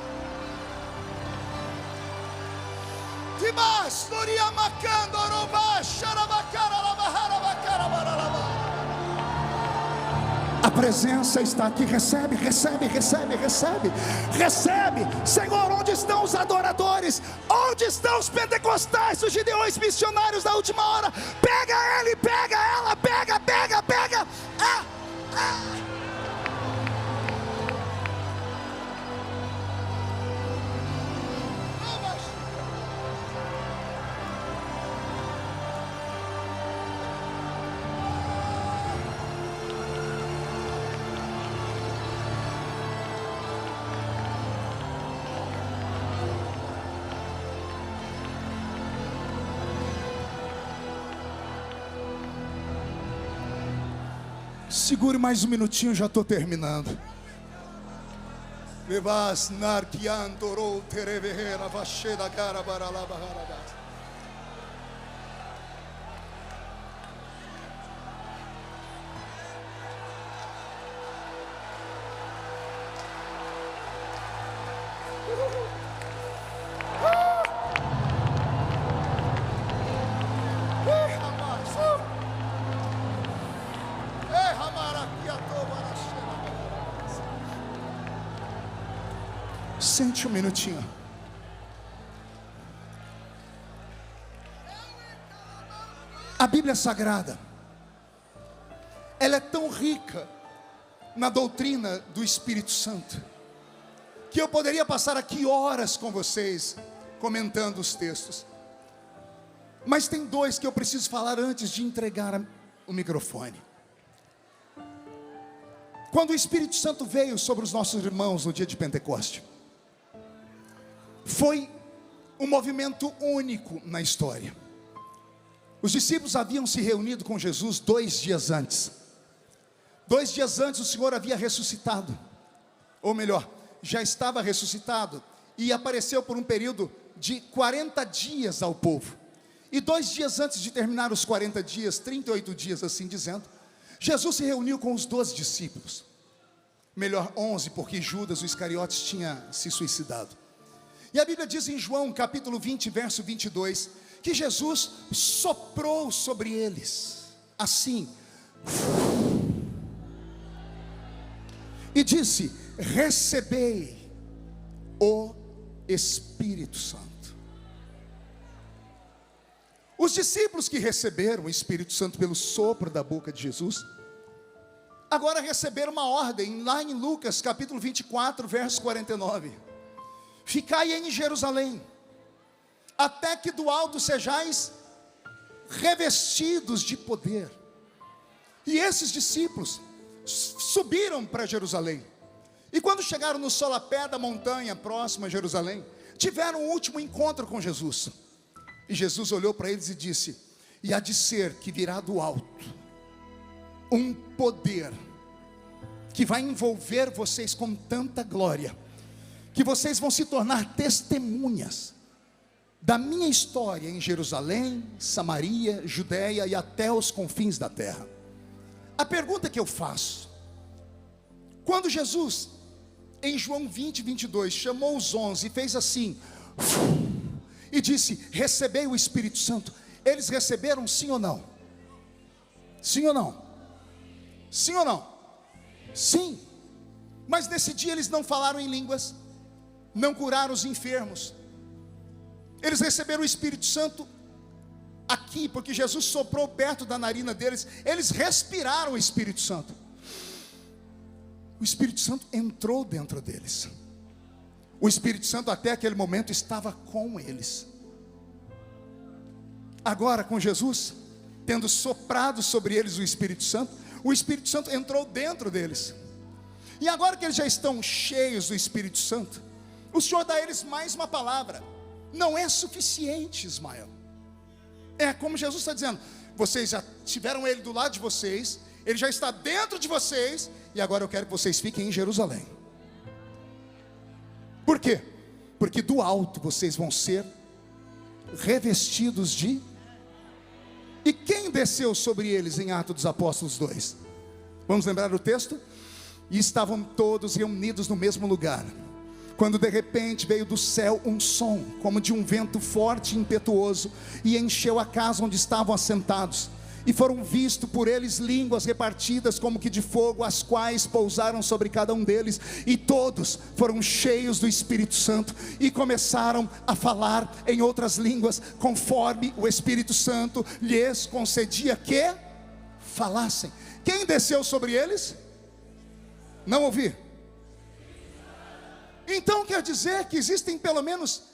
A presença está aqui. Recebe, recebe, recebe, recebe, recebe. Senhor, onde estão os adoradores? Onde estão os pentecostais, os gideões missionários da última hora? Pega ele, pega ela, pega, pega, pega. Segure mais um minutinho, já estou terminando. Levas narkiandoro terevera vacheda cara baralabarabas. Sente um minutinho. A Bíblia Sagrada, ela é tão rica na doutrina do Espírito Santo, que eu poderia passar aqui horas com vocês, comentando os textos. Mas tem dois que eu preciso falar antes de entregar o microfone. Quando o Espírito Santo veio sobre os nossos irmãos no dia de Pentecoste, foi um movimento único na história. Os discípulos haviam se reunido com Jesus 2 dias antes. 2 dias antes o Senhor havia ressuscitado, ou melhor, já estava ressuscitado, e apareceu por um período de 40 dias ao povo. E 2 dias antes de terminar os 40 dias, 38 dias assim dizendo, Jesus se reuniu com os 12 discípulos. Melhor 11, porque Judas, o Iscariotes, tinha se suicidado. E a Bíblia diz em João capítulo 20, verso 22, que Jesus soprou sobre eles, assim, e disse: recebei o Espírito Santo. Os discípulos que receberam o Espírito Santo pelo sopro da boca de Jesus, agora receberam uma ordem, lá em Lucas capítulo 24, verso 49. Ficai em Jerusalém, até que do alto sejais revestidos de poder. E esses discípulos subiram para Jerusalém. E quando chegaram no solapé da montanha próxima a Jerusalém, tiveram um último encontro com Jesus. E Jesus olhou para eles e disse: e há de ser que virá do alto um poder que vai envolver vocês com tanta glória, que vocês vão se tornar testemunhas da minha história em Jerusalém, Samaria, Judeia e até os confins da terra. A pergunta que eu faço: quando Jesus, em João 20, 22, chamou os 11 e fez assim, e disse: recebei o Espírito Santo, eles receberam sim ou não? Sim ou não? Sim ou não? Sim. Mas nesse dia eles não falaram em línguas, não curaram os enfermos. Eles receberam o Espírito Santo aqui, porque Jesus soprou perto da narina deles. Eles respiraram o Espírito Santo. O Espírito Santo entrou dentro deles. O Espírito Santo até aquele momento estava com eles. Agora com Jesus, tendo soprado sobre eles o Espírito Santo entrou dentro deles. E agora que eles já estão cheios do Espírito Santo, o Senhor dá a eles mais uma palavra. Não é suficiente, Ismael. É como Jesus está dizendo: vocês já tiveram Ele do lado de vocês, Ele já está dentro de vocês, e agora eu quero que vocês fiquem em Jerusalém. Por quê? Porque do alto vocês vão ser revestidos de... E quem desceu sobre eles em Atos dos Apóstolos 2? Vamos lembrar o texto? E estavam todos reunidos no mesmo lugar, quando de repente veio do céu um som, como de um vento forte e impetuoso, e encheu a casa onde estavam assentados. E foram vistos por eles línguas repartidas como que de fogo, as quais pousaram sobre cada um deles. E todos foram cheios do Espírito Santo e começaram a falar em outras línguas, conforme o Espírito Santo lhes concedia que falassem. Quem desceu sobre eles? Não ouvi. Então quer dizer que existem pelo menos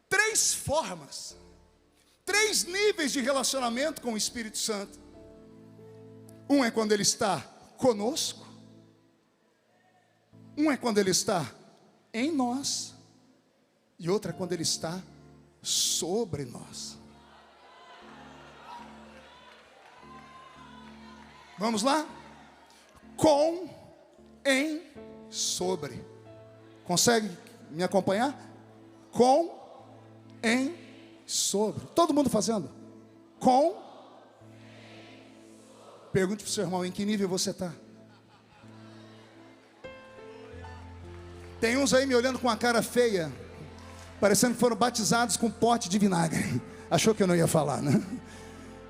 3 formas, 3 níveis de relacionamento com o Espírito Santo. Um é quando Ele está conosco, um é quando Ele está em nós, e outro é quando Ele está sobre nós. Vamos lá? Com, em, sobre. Consegue me acompanhar? Com, em, sobre. Todo mundo fazendo? Com. Pergunte para o seu irmão: em que nível você está? Tem uns aí me olhando com a cara feia, parecendo que foram batizados com pote de vinagre. Achou que eu não ia falar, né?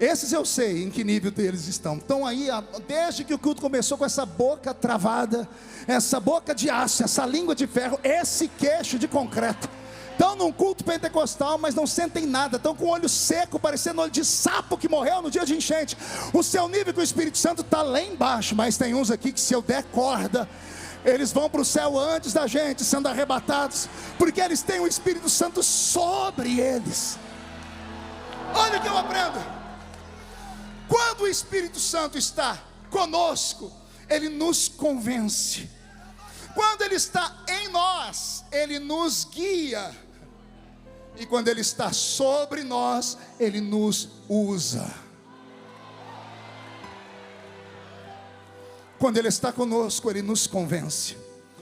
Esses eu sei em que nível deles estão. Então aí, desde que o culto começou, com essa boca travada, essa boca de aço, essa língua de ferro, esse queixo de concreto. Estão num culto pentecostal, mas não sentem nada. Estão com o olho seco, parecendo olho de sapo que morreu no dia de enchente. O seu nível com o Espírito Santo está lá embaixo. Mas tem uns aqui que, se eu der corda, eles vão para o céu antes da gente, sendo arrebatados, porque eles têm o Espírito Santo sobre eles. Olha o que eu aprendo. Quando o Espírito Santo está conosco, ele nos convence. Quando ele está em nós, ele nos guia. E quando ele está sobre nós, ele nos usa. Quando ele está conosco, ele nos convence.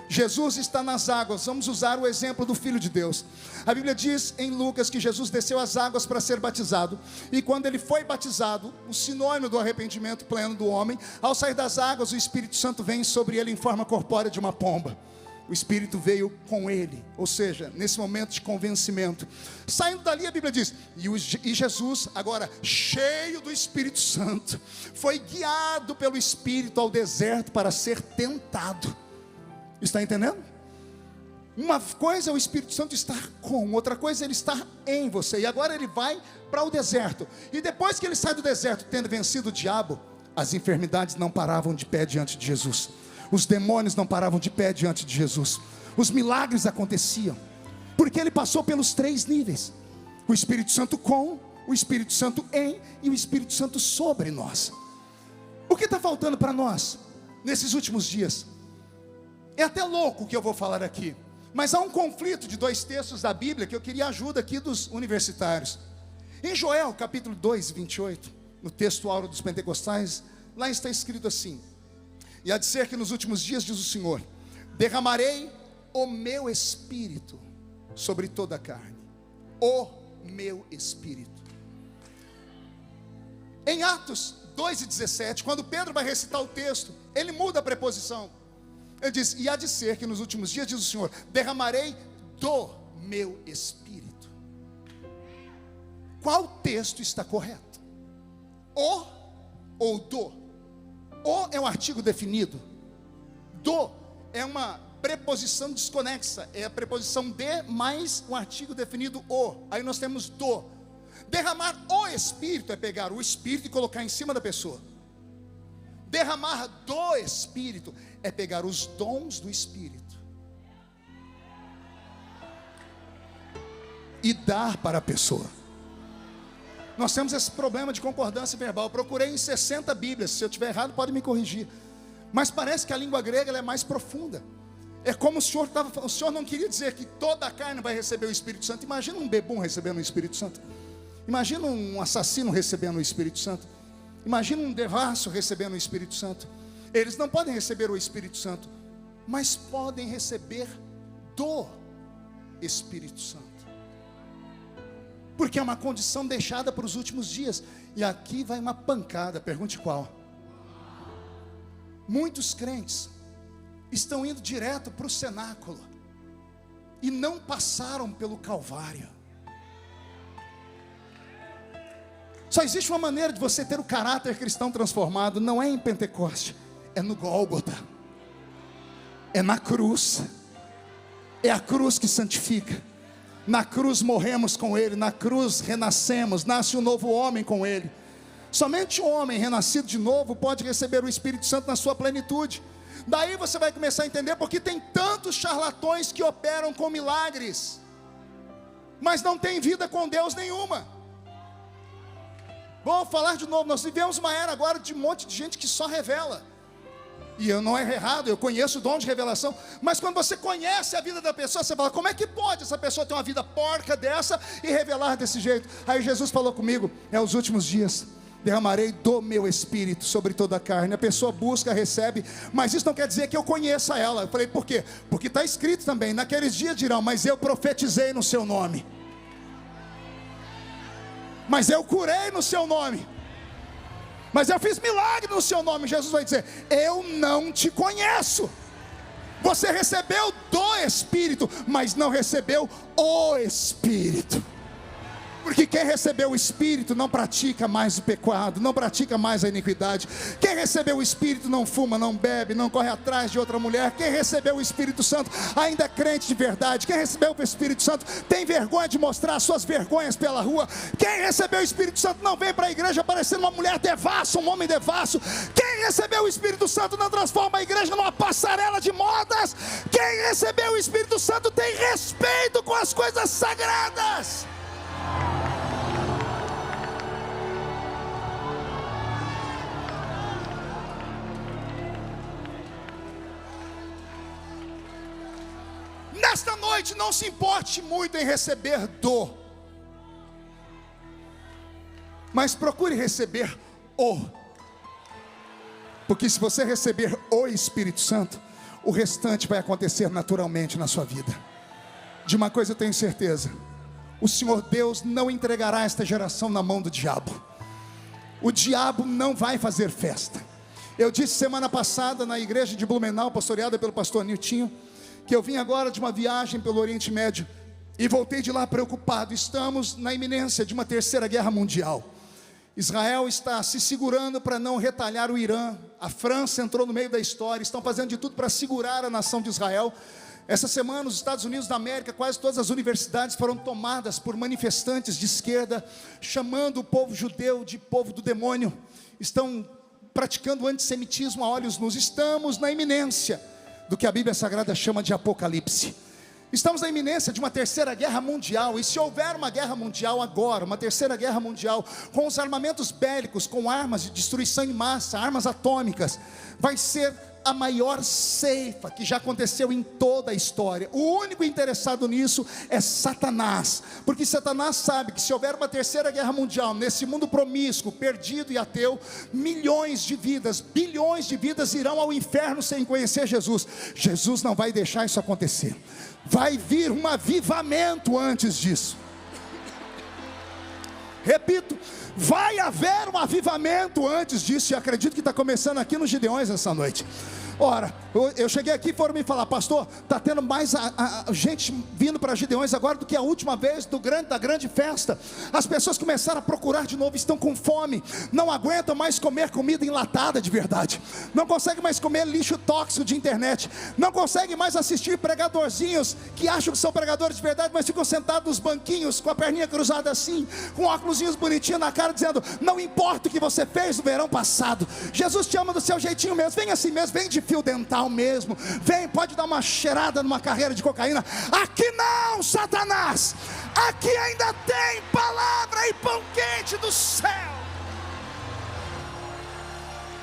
Jesus está nas águas. Vamos usar o exemplo do Filho de Deus. A Bíblia diz em Lucas que Jesus desceu às águas para ser batizado. E quando ele foi batizado, o sinônimo do arrependimento pleno do homem, ao sair das águas, o Espírito Santo vem sobre ele em forma corpórea de uma pomba. O Espírito veio com ele, ou seja, nesse momento de convencimento. Saindo dali, a Bíblia diz, e Jesus, agora cheio do Espírito Santo, foi guiado pelo Espírito ao deserto para ser tentado. Está entendendo? Uma coisa é o Espírito Santo estar com, outra coisa é ele estar em você. E agora ele vai para o deserto. E depois que ele sai do deserto, tendo vencido o diabo, as enfermidades não paravam de pé diante de Jesus. Os demônios não paravam de pé diante de Jesus. Os milagres aconteciam, porque ele passou pelos 3 níveis: o Espírito Santo com, o Espírito Santo em e o Espírito Santo sobre nós. O que está faltando para nós nesses últimos dias? É até louco o que eu vou falar aqui, mas há um conflito de 2 textos da Bíblia que eu queria ajuda aqui dos universitários. Em Joel capítulo 2, 28, no texto áureo dos pentecostais, lá está escrito assim: e há de ser que nos últimos dias, diz o Senhor, derramarei o meu Espírito sobre toda a carne. O meu Espírito. Em Atos 2:17, quando Pedro vai recitar o texto, ele muda a preposição. Ele diz, e há de ser que nos últimos dias, diz o Senhor, derramarei do meu Espírito. Qual texto está correto? O ou do? O é um artigo definido. Do é uma preposição desconexa. É a preposição de mais um artigo definido o. Aí nós temos do. Derramar o Espírito é pegar o Espírito e colocar em cima da pessoa. Derramar do Espírito é pegar os dons do Espírito e dar para a pessoa. Nós temos esse problema de concordância verbal. Eu procurei em 60 Bíblias. Se eu estiver errado, pode me corrigir. Mas parece que a língua grega ela é mais profunda. É como o Senhor não queria dizer que toda a carne vai receber o Espírito Santo. Imagina um bebum recebendo o Espírito Santo. Imagina um assassino recebendo o Espírito Santo. Imagina um devasso recebendo o Espírito Santo. Eles não podem receber o Espírito Santo, mas podem receber do Espírito Santo. Porque é uma condição deixada para os últimos dias. E aqui vai uma pancada, pergunte qual. Muitos crentes estão indo direto para o cenáculo e não passaram pelo Calvário. Só existe uma maneira de você ter o caráter cristão transformado. Não é em Pentecoste, é no Gólgota, é na cruz. É a cruz que santifica. Na cruz morremos com Ele, na cruz renascemos, nasce um novo homem com Ele. Somente um homem renascido de novo pode receber o Espírito Santo na sua plenitude. Daí você vai começar a entender porque tem tantos charlatões que operam com milagres, mas não tem vida com Deus nenhuma. Vamos falar de novo, nós vivemos uma era agora de um monte de gente que só revela. E eu não é errado, eu conheço o dom de revelação. Mas quando você conhece a vida da pessoa, você fala, como é que pode essa pessoa ter uma vida porca dessa e revelar desse jeito? Aí Jesus falou comigo, é os últimos dias, derramarei do meu Espírito sobre toda a carne. A pessoa busca, recebe, mas isso não quer dizer que eu conheça ela. Eu falei, por quê? Porque está escrito também, naqueles dias dirão, mas eu profetizei no seu nome, mas eu curei no seu nome, mas eu fiz milagre no seu nome. Jesus vai dizer, eu não te conheço. Você recebeu do Espírito, mas não recebeu o Espírito. Porque quem recebeu o Espírito não pratica mais o pecado, não pratica mais a iniquidade. Quem recebeu o Espírito não fuma, não bebe, não corre atrás de outra mulher. Quem recebeu o Espírito Santo ainda é crente de verdade. Quem recebeu o Espírito Santo tem vergonha de mostrar as suas vergonhas pela rua. Quem recebeu o Espírito Santo não vem para a igreja parecendo uma mulher devassa, um homem devasso. Quem recebeu o Espírito Santo não transforma a igreja numa passarela de modas. Quem recebeu o Espírito Santo tem respeito com as coisas sagradas. Nesta noite, não se importe muito em receber do, mas procure receber o. Porque se você receber o Espírito Santo, o restante vai acontecer naturalmente na sua vida. De uma coisa eu tenho certeza: o Senhor Deus não entregará esta geração na mão do diabo. O diabo não vai fazer festa. Eu disse semana passada na igreja de Blumenau, pastoreada pelo pastor Niltinho, que eu vim agora de uma viagem pelo Oriente Médio e voltei de lá preocupado. Estamos na iminência de uma terceira guerra mundial. Israel está se segurando para não retalhar o Irã. A França entrou no meio da história, estão fazendo de tudo para segurar a nação de Israel. Essa semana, nos Estados Unidos da América, quase todas as universidades foram tomadas por manifestantes de esquerda, chamando o povo judeu de povo do demônio. Estão praticando antissemitismo a olhos nus. Estamos na iminência do que a Bíblia Sagrada chama de Apocalipse. Estamos na iminência de uma terceira guerra mundial. E se houver uma guerra mundial agora, uma terceira guerra mundial, com os armamentos bélicos, com armas de destruição em massa, armas atômicas, vai ser a maior ceifa que já aconteceu em toda a história. O único interessado nisso é Satanás, porque Satanás sabe que se houver uma terceira guerra mundial, nesse mundo promíscuo, perdido e ateu, milhões de vidas, bilhões de vidas irão ao inferno sem conhecer Jesus. Jesus não vai deixar isso acontecer. Vai vir um avivamento antes disso. Repito, vai haver um avivamento antes disso. E acredito que está começando aqui nos Gideões essa noite. Ora, eu cheguei aqui e foram me falar: pastor, está tendo mais gente vindo para Gideões agora do que a última vez da grande festa. As pessoas começaram a procurar de novo, estão com fome, não aguentam mais comer comida enlatada de verdade, não conseguem mais comer lixo tóxico de internet, não conseguem mais assistir pregadorzinhos que acham que são pregadores de verdade, mas ficam sentados nos banquinhos com a perninha cruzada assim, com óculosinhos bonitinhos na cara, dizendo: não importa o que você fez no verão passado, Jesus te ama do seu jeitinho mesmo, vem assim mesmo, vem de fio dental mesmo, vem, pode dar uma cheirada numa carreira de cocaína. Aqui não, Satanás, aqui ainda tem palavra e pão quente do céu.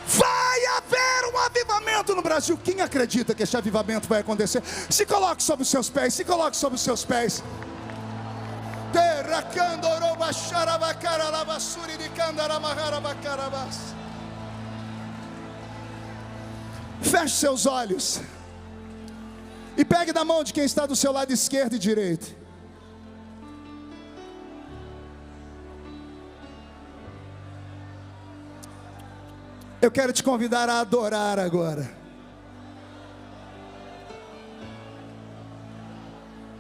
Vai haver um avivamento no Brasil. Quem acredita que esse avivamento vai acontecer? Se coloque sobre os seus pés, se coloque sobre os seus pés. Feche seus olhos e pegue da mão de quem está do seu lado esquerdo e direito. Eu quero te convidar a adorar agora.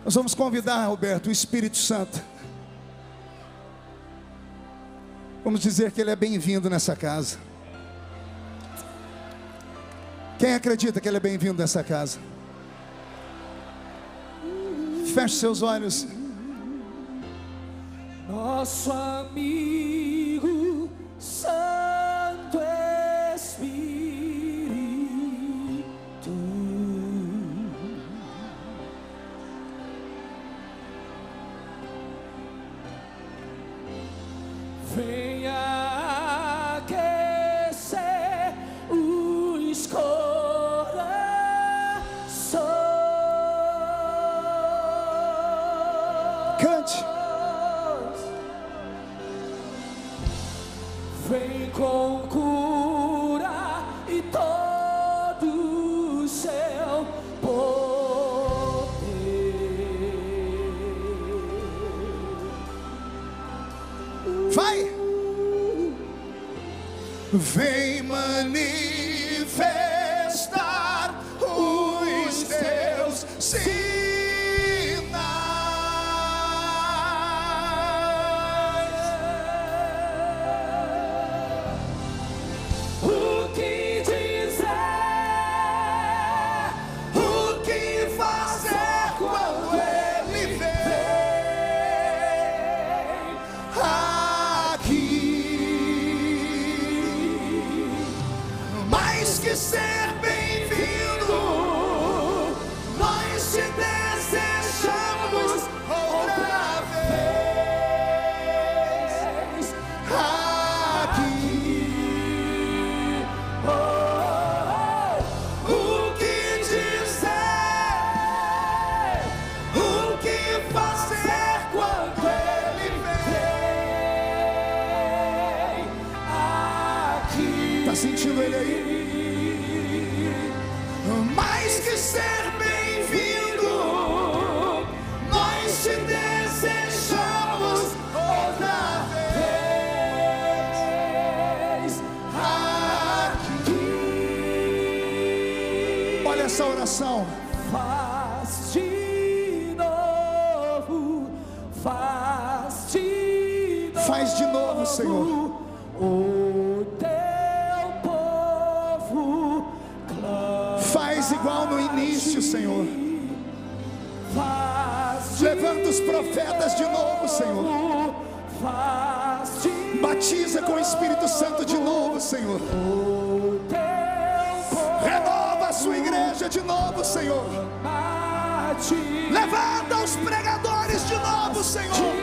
Nós vamos convidar, Roberto, o Espírito Santo. Vamos dizer que Ele é bem-vindo nessa casa. Quem acredita que Ele é bem-vindo nessa casa? Feche seus olhos. Nosso amigo Santo Espírito, venha aquecer os corações. Cante. Vem com cura e todo o seu poder. Vai. Vem manifestar os teus sinais. ser bem-vindo. Nós te desejamos outra vez aqui. O que dizer? O que fazer quando Ele vem aqui? Tá sentindo Ele aí? Mais que ser bem-vindo, nós te desejamos outra vez aqui. Olha essa oração. Faz de novo, faz de novo. Faz de novo, Senhor. O teu povo clama. Faz igual no início, Senhor. Levanta os profetas de novo, Senhor. Batiza com o Espírito Santo de novo, Senhor. Renova a sua igreja de novo, Senhor. Levanta os pregadores de novo, Senhor.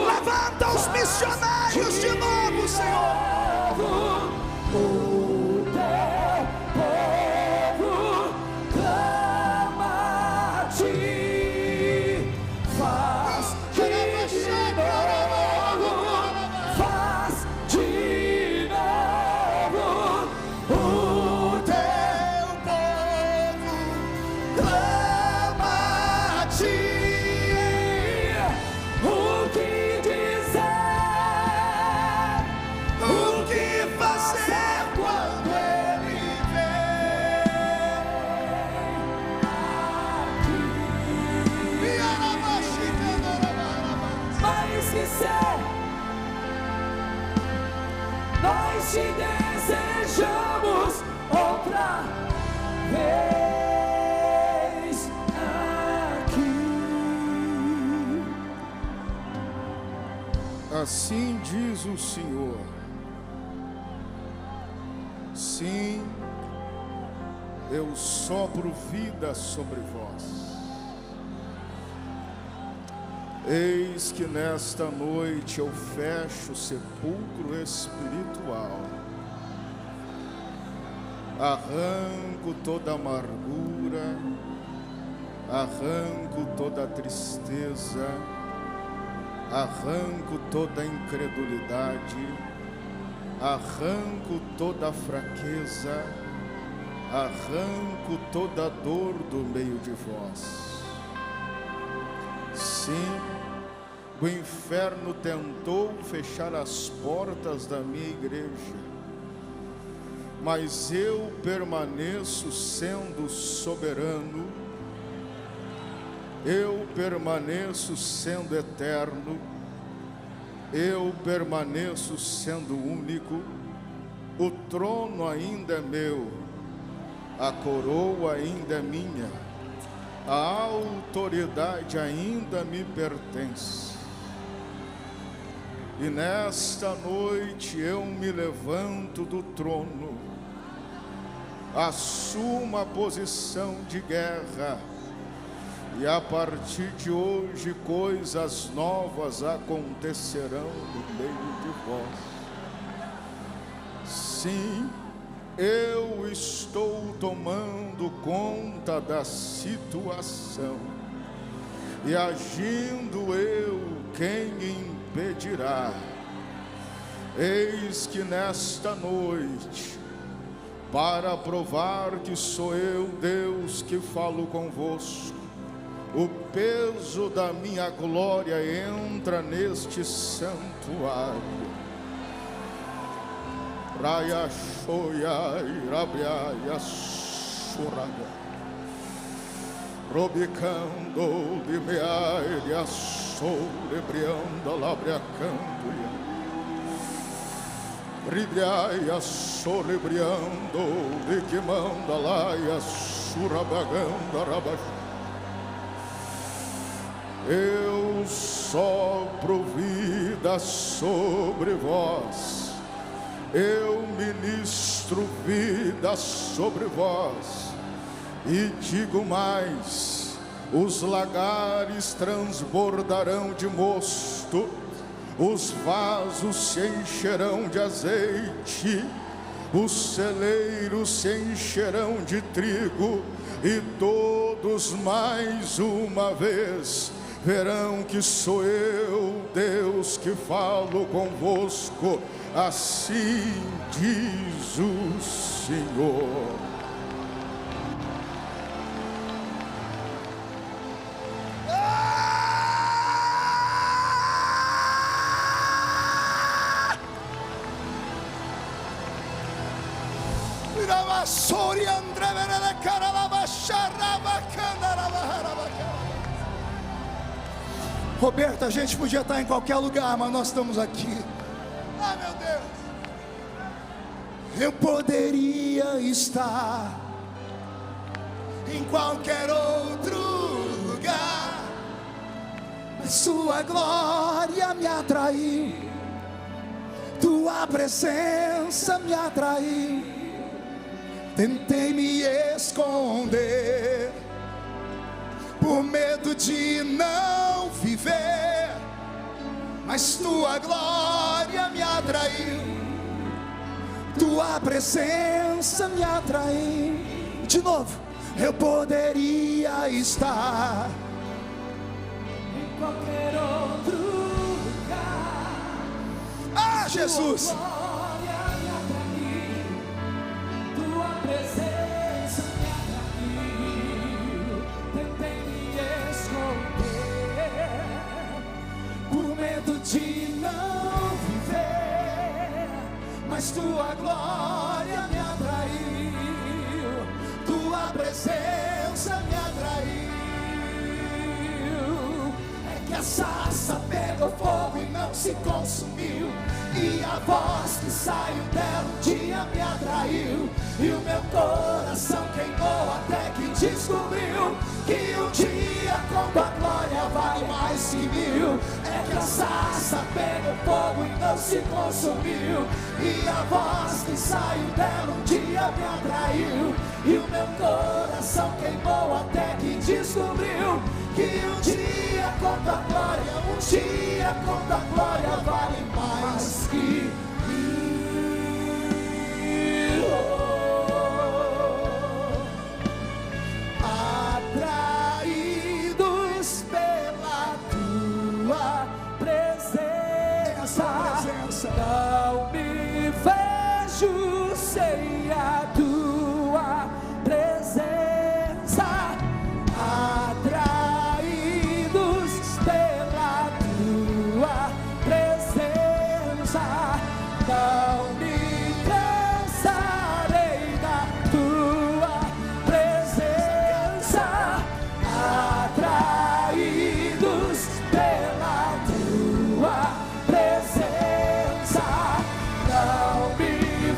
Levanta os missionários de novo, Senhor. O teu povo clama a ti. Faz de novo, faz de novo. O teu povo clama a ti. O que dizer? O que fazer quando Ele vem aqui? Mais que ser, nós te desejamos outra vez aqui. Assim diz o Senhor. Sim, eu sopro vida sobre vós. Eis que nesta noite eu fecho o sepulcro espiritual. Arranco toda amargura, arranco toda tristeza, arranco toda incredulidade, arranco toda fraqueza, arranco toda dor do meio de vós. Sim, o inferno tentou fechar as portas da minha igreja, mas eu permaneço sendo soberano, eu permaneço sendo eterno, eu permaneço sendo único. O trono ainda é meu, a coroa ainda é minha, a autoridade ainda me pertence. E nesta noite eu me levanto do trono, assumo a posição de guerra, e a partir de hoje coisas novas acontecerão no meio de vós. Sim, eu estou tomando conta da situação, e agindo eu, quem impedirá? Eis que nesta noite, para provar que sou eu, Deus, que falo convosco, o peso da minha glória entra neste santuário. Raya shoya irabiaya suraga, robicando de meaia sobrebrianda labriacandoia, ribriaia sobrebriando de que manda laia surabaganda rabaxo. Eu sopro vida sobre vós, eu ministro ministro vida sobre vós. E digo mais: os lagares transbordarão de mosto, os vasos se encherão de azeite, os celeiros se encherão de trigo, e todos mais uma vez verão que sou eu, Deus, que falo convosco. Assim diz o Senhor. Roberto, a gente podia estar em qualquer lugar, mas nós estamos aqui. Ah, meu Deus! Eu poderia estar em qualquer outro lugar, mas sua glória me atraiu, tua presença me atraiu. Tentei me esconder por medo de não viver, mas tua glória me atraiu, tua presença me atraiu. De novo, eu poderia estar em qualquer outro lugar. Ah, Jesus! Tua glória me atraiu, tua presença me atraiu. Tentei me esconder por medo de não viver, mas tua glória me atraiu, tua presença me atraiu. É que a sarça pegou fogo e não se consumiu, e a voz que saiu dela um dia me atraiu, e o meu coração queimou até que descobriu que um dia com tua glória vale mais que mil. É que a sarça pegou fogo e não se consumiu, e a voz que saiu dela um dia me atraiu, e o meu coração queimou até que descobriu que um dia com tua glória, um dia com tua glória vale mais que mil. Atraídos pela tua presença, não me vejo sem a tua presença. Atraídos pela tua presença, não me cansarei da tua presença. Atraídos pela tua presença, não me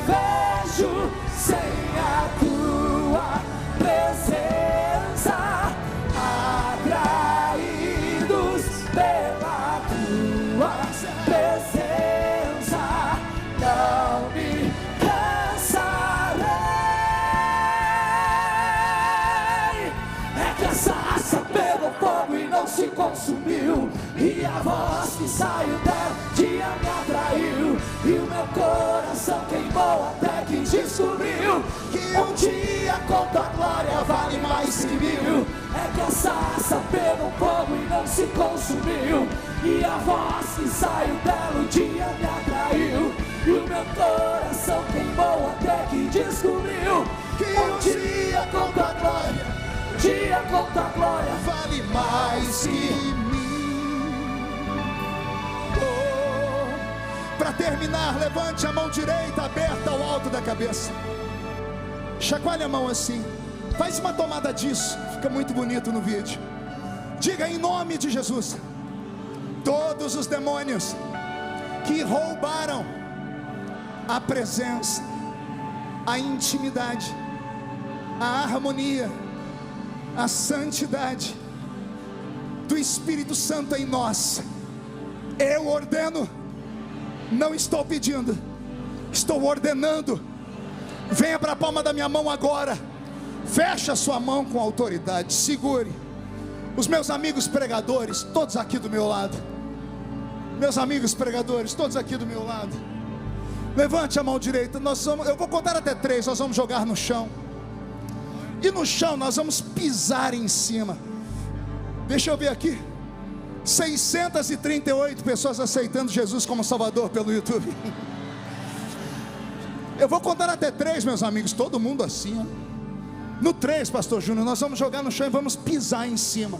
vejo sem a tua presença. Atraídos pela tua presença, não me cansarei. É que a sarça pegou fogo e não se consumiu, e a voz que saiu dela um dia me atraiu, e o meu coração queimou até que descobriu que um dia com tua glória vale mais que mil. É que a sarça pegou fogo e não se consumiu, e a voz que saiu dela um dia me atraiu, e o meu coração queimou até que descobriu que um dia com tua glória, um dia com tua glória vale mais que mil. Para terminar, levante a mão direita aberta ao alto da cabeça. Chacoalhe a mão assim. Faz uma tomada disso. Fica muito bonito no vídeo. Diga em nome de Jesus: todos os demônios que roubaram a presença, a intimidade, a harmonia, a santidade do Espírito Santo em nós, eu ordeno, não estou pedindo, estou ordenando Venha para a palma da minha mão agora. Feche a sua mão com autoridade. Segure. Os meus amigos pregadores, todos aqui do meu lado. Meus amigos pregadores, todos aqui do meu lado. Levante a mão direita. Eu vou contar até 3. Nós vamos jogar no chão. E no chão nós vamos pisar em cima. Deixa eu ver aqui. 638 pessoas aceitando Jesus como Salvador pelo YouTube. Eu vou contar até 3, meus amigos. Todo mundo assim, ó. No 3, pastor Júnior, nós vamos jogar no chão e vamos pisar em cima.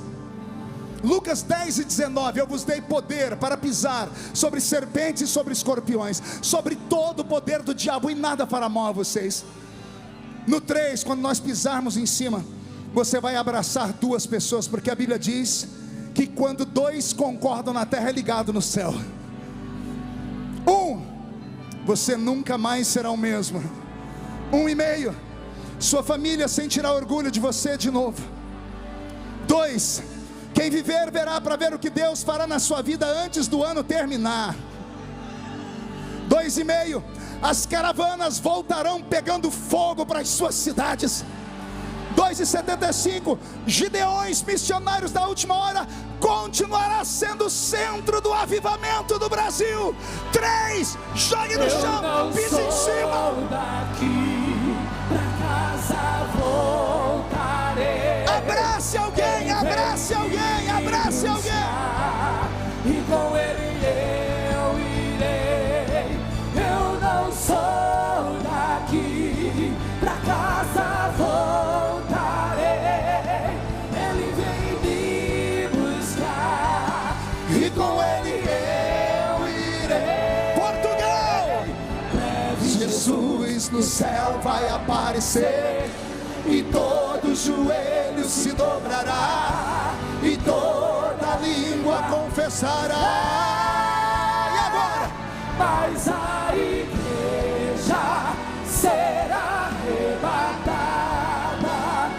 Lucas 10:19, eu vos dei poder para pisar sobre serpentes e sobre escorpiões, sobre todo o poder do diabo, e nada fará mal a vocês. No 3, quando nós pisarmos em cima, você vai abraçar 2 pessoas, porque a Bíblia diz que quando 2 concordam na terra, é ligado no céu. 1, você nunca mais será o mesmo. 1,5, sua família sentirá orgulho de você de novo. 2, quem viver verá para ver o que Deus fará na sua vida antes do ano terminar. 2,5, as caravanas voltarão pegando fogo para as suas cidades. 2,75, Gideões, missionários da última hora, continuará sendo o centro do avivamento do Brasil. 3, jogue no chão, pise em cima. Daqui pra casa voltarei. Abrace alguém, abrace alguém, abrace alguém. E com ele eu irei. Eu não sou daqui, pra casa voltarei. Ele vem me buscar e com ele eu irei. Portugal! Jesus no céu vai aparecer, e todo joelho se dobrará, e toda língua confessará. E agora? Mas a igreja será arrebatada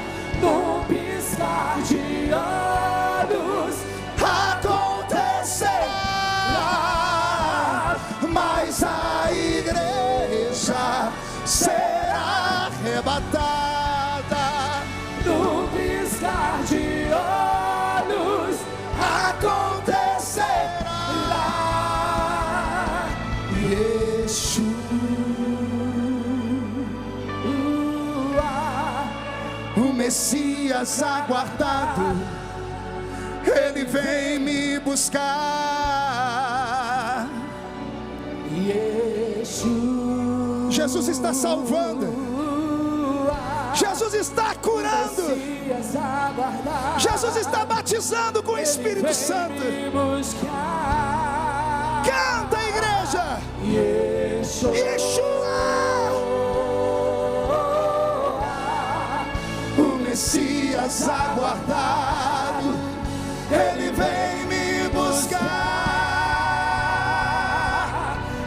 num piscar de olhos. Acontecerá. Mas a igreja será arrebatada No piscar de olhos acontecerá. Yeshua, o Messias aguardado, ele vem me buscar. Yeshua, Jesus está salvando, Jesus está curando, Messias aguardado, Jesus está batizando com o Espírito Santo. me buscar. Canta, igreja! Yeshua, Yeshua, o Messias aguardado, ele vem me buscar.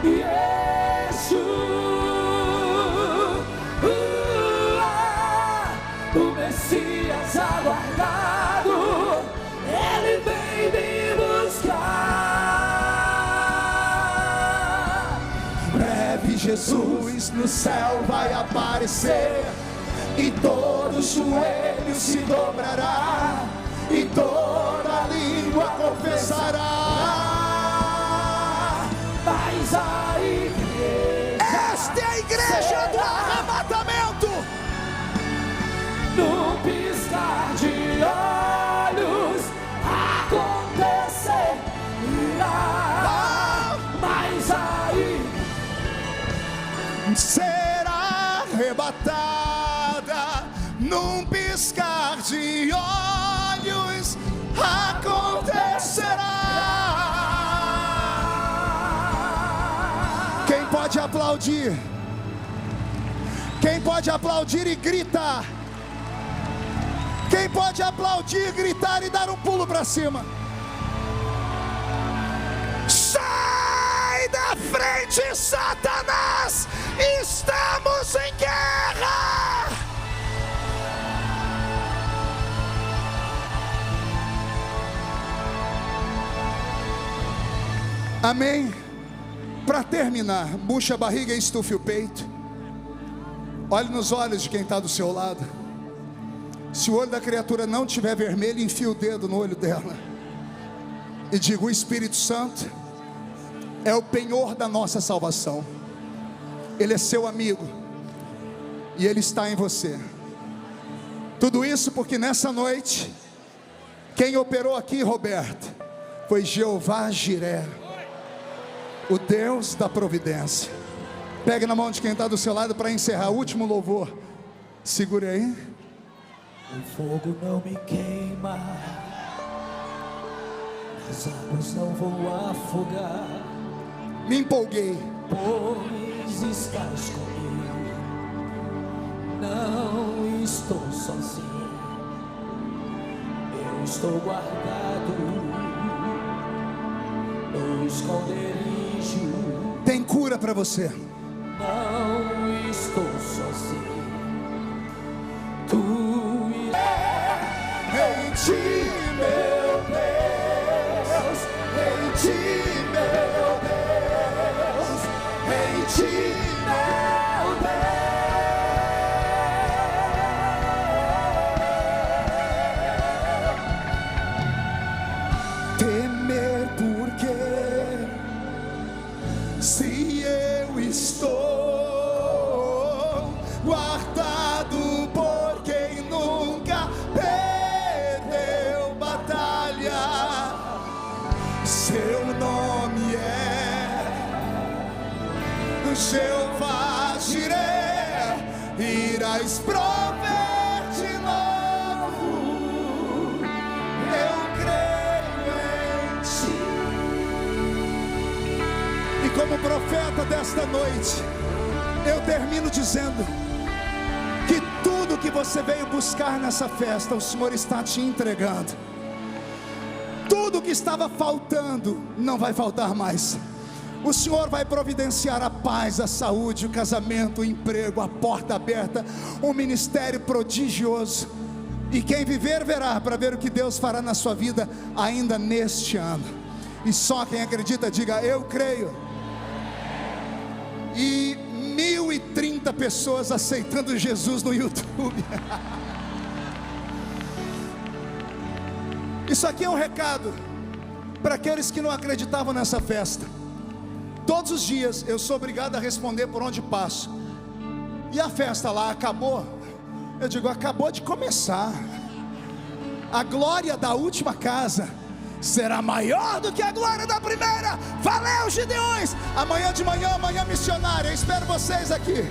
Yeshua, o Messias aguardado, ele vem me buscar. Breve Jesus no céu vai aparecer, e todo joelho se dobrará, e toda língua confessará. Mas a igreja, Esta é a igreja do arrebatamento. num piscar de olhos acontecerá. Mas a igreja será arrebatada num piscar de olhos acontecerá. Quem pode aplaudir? Quem pode aplaudir e gritar? Quem pode aplaudir, gritar e dar um pulo para cima? Sai da frente, Satanás! Estamos em guerra! Amém? Para terminar, bucha a barriga e estufe o peito. Olhe nos olhos de quem está do seu lado. Se o olho da criatura não estiver vermelho, enfia o dedo no olho dela e diga: o Espírito Santo é o penhor da nossa salvação. Ele é seu amigo e Ele está em você. Tudo isso porque nessa noite, quem operou aqui, Roberto, foi Jeová Jiré, o Deus da providência. Pegue na mão de quem está do seu lado para encerrar o último louvor. Segure aí. O fogo não me queima, as águas não vão afogar. Me empolguei. Pois estás comigo, não estou sozinho. Eu estou guardado no esconderijo. Tem cura para você. Não estou sozinho. Em ti, meu Deus, em ti, meu Deus, em ti, meu Deus. Temer porque se eu estou guardado por quem nunca perdeu batalha, seu nome é Jeová Jiré, irás prover de novo, eu creio em ti. E como profeta desta noite, eu termino dizendo que tudo que você veio buscar nessa festa, o Senhor está te entregando. Tudo que estava faltando, não vai faltar mais. O Senhor vai providenciar a paz, a saúde, o casamento, o emprego, a porta aberta, um ministério prodigioso. E quem viver, verá, para ver o que Deus fará na sua vida ainda neste ano. E só quem acredita, diga: eu creio. E 1.030 pessoas aceitando Jesus no YouTube. Isso aqui é um recado para aqueles que não acreditavam nessa festa. Todos os dias eu sou obrigado a responder por onde passo. E a festa lá acabou? Eu digo: acabou de começar. A glória da última casa será maior do que a glória da primeira. Valeu, Gideões! Amanhã de manhã, amanhã missionária, eu espero vocês aqui.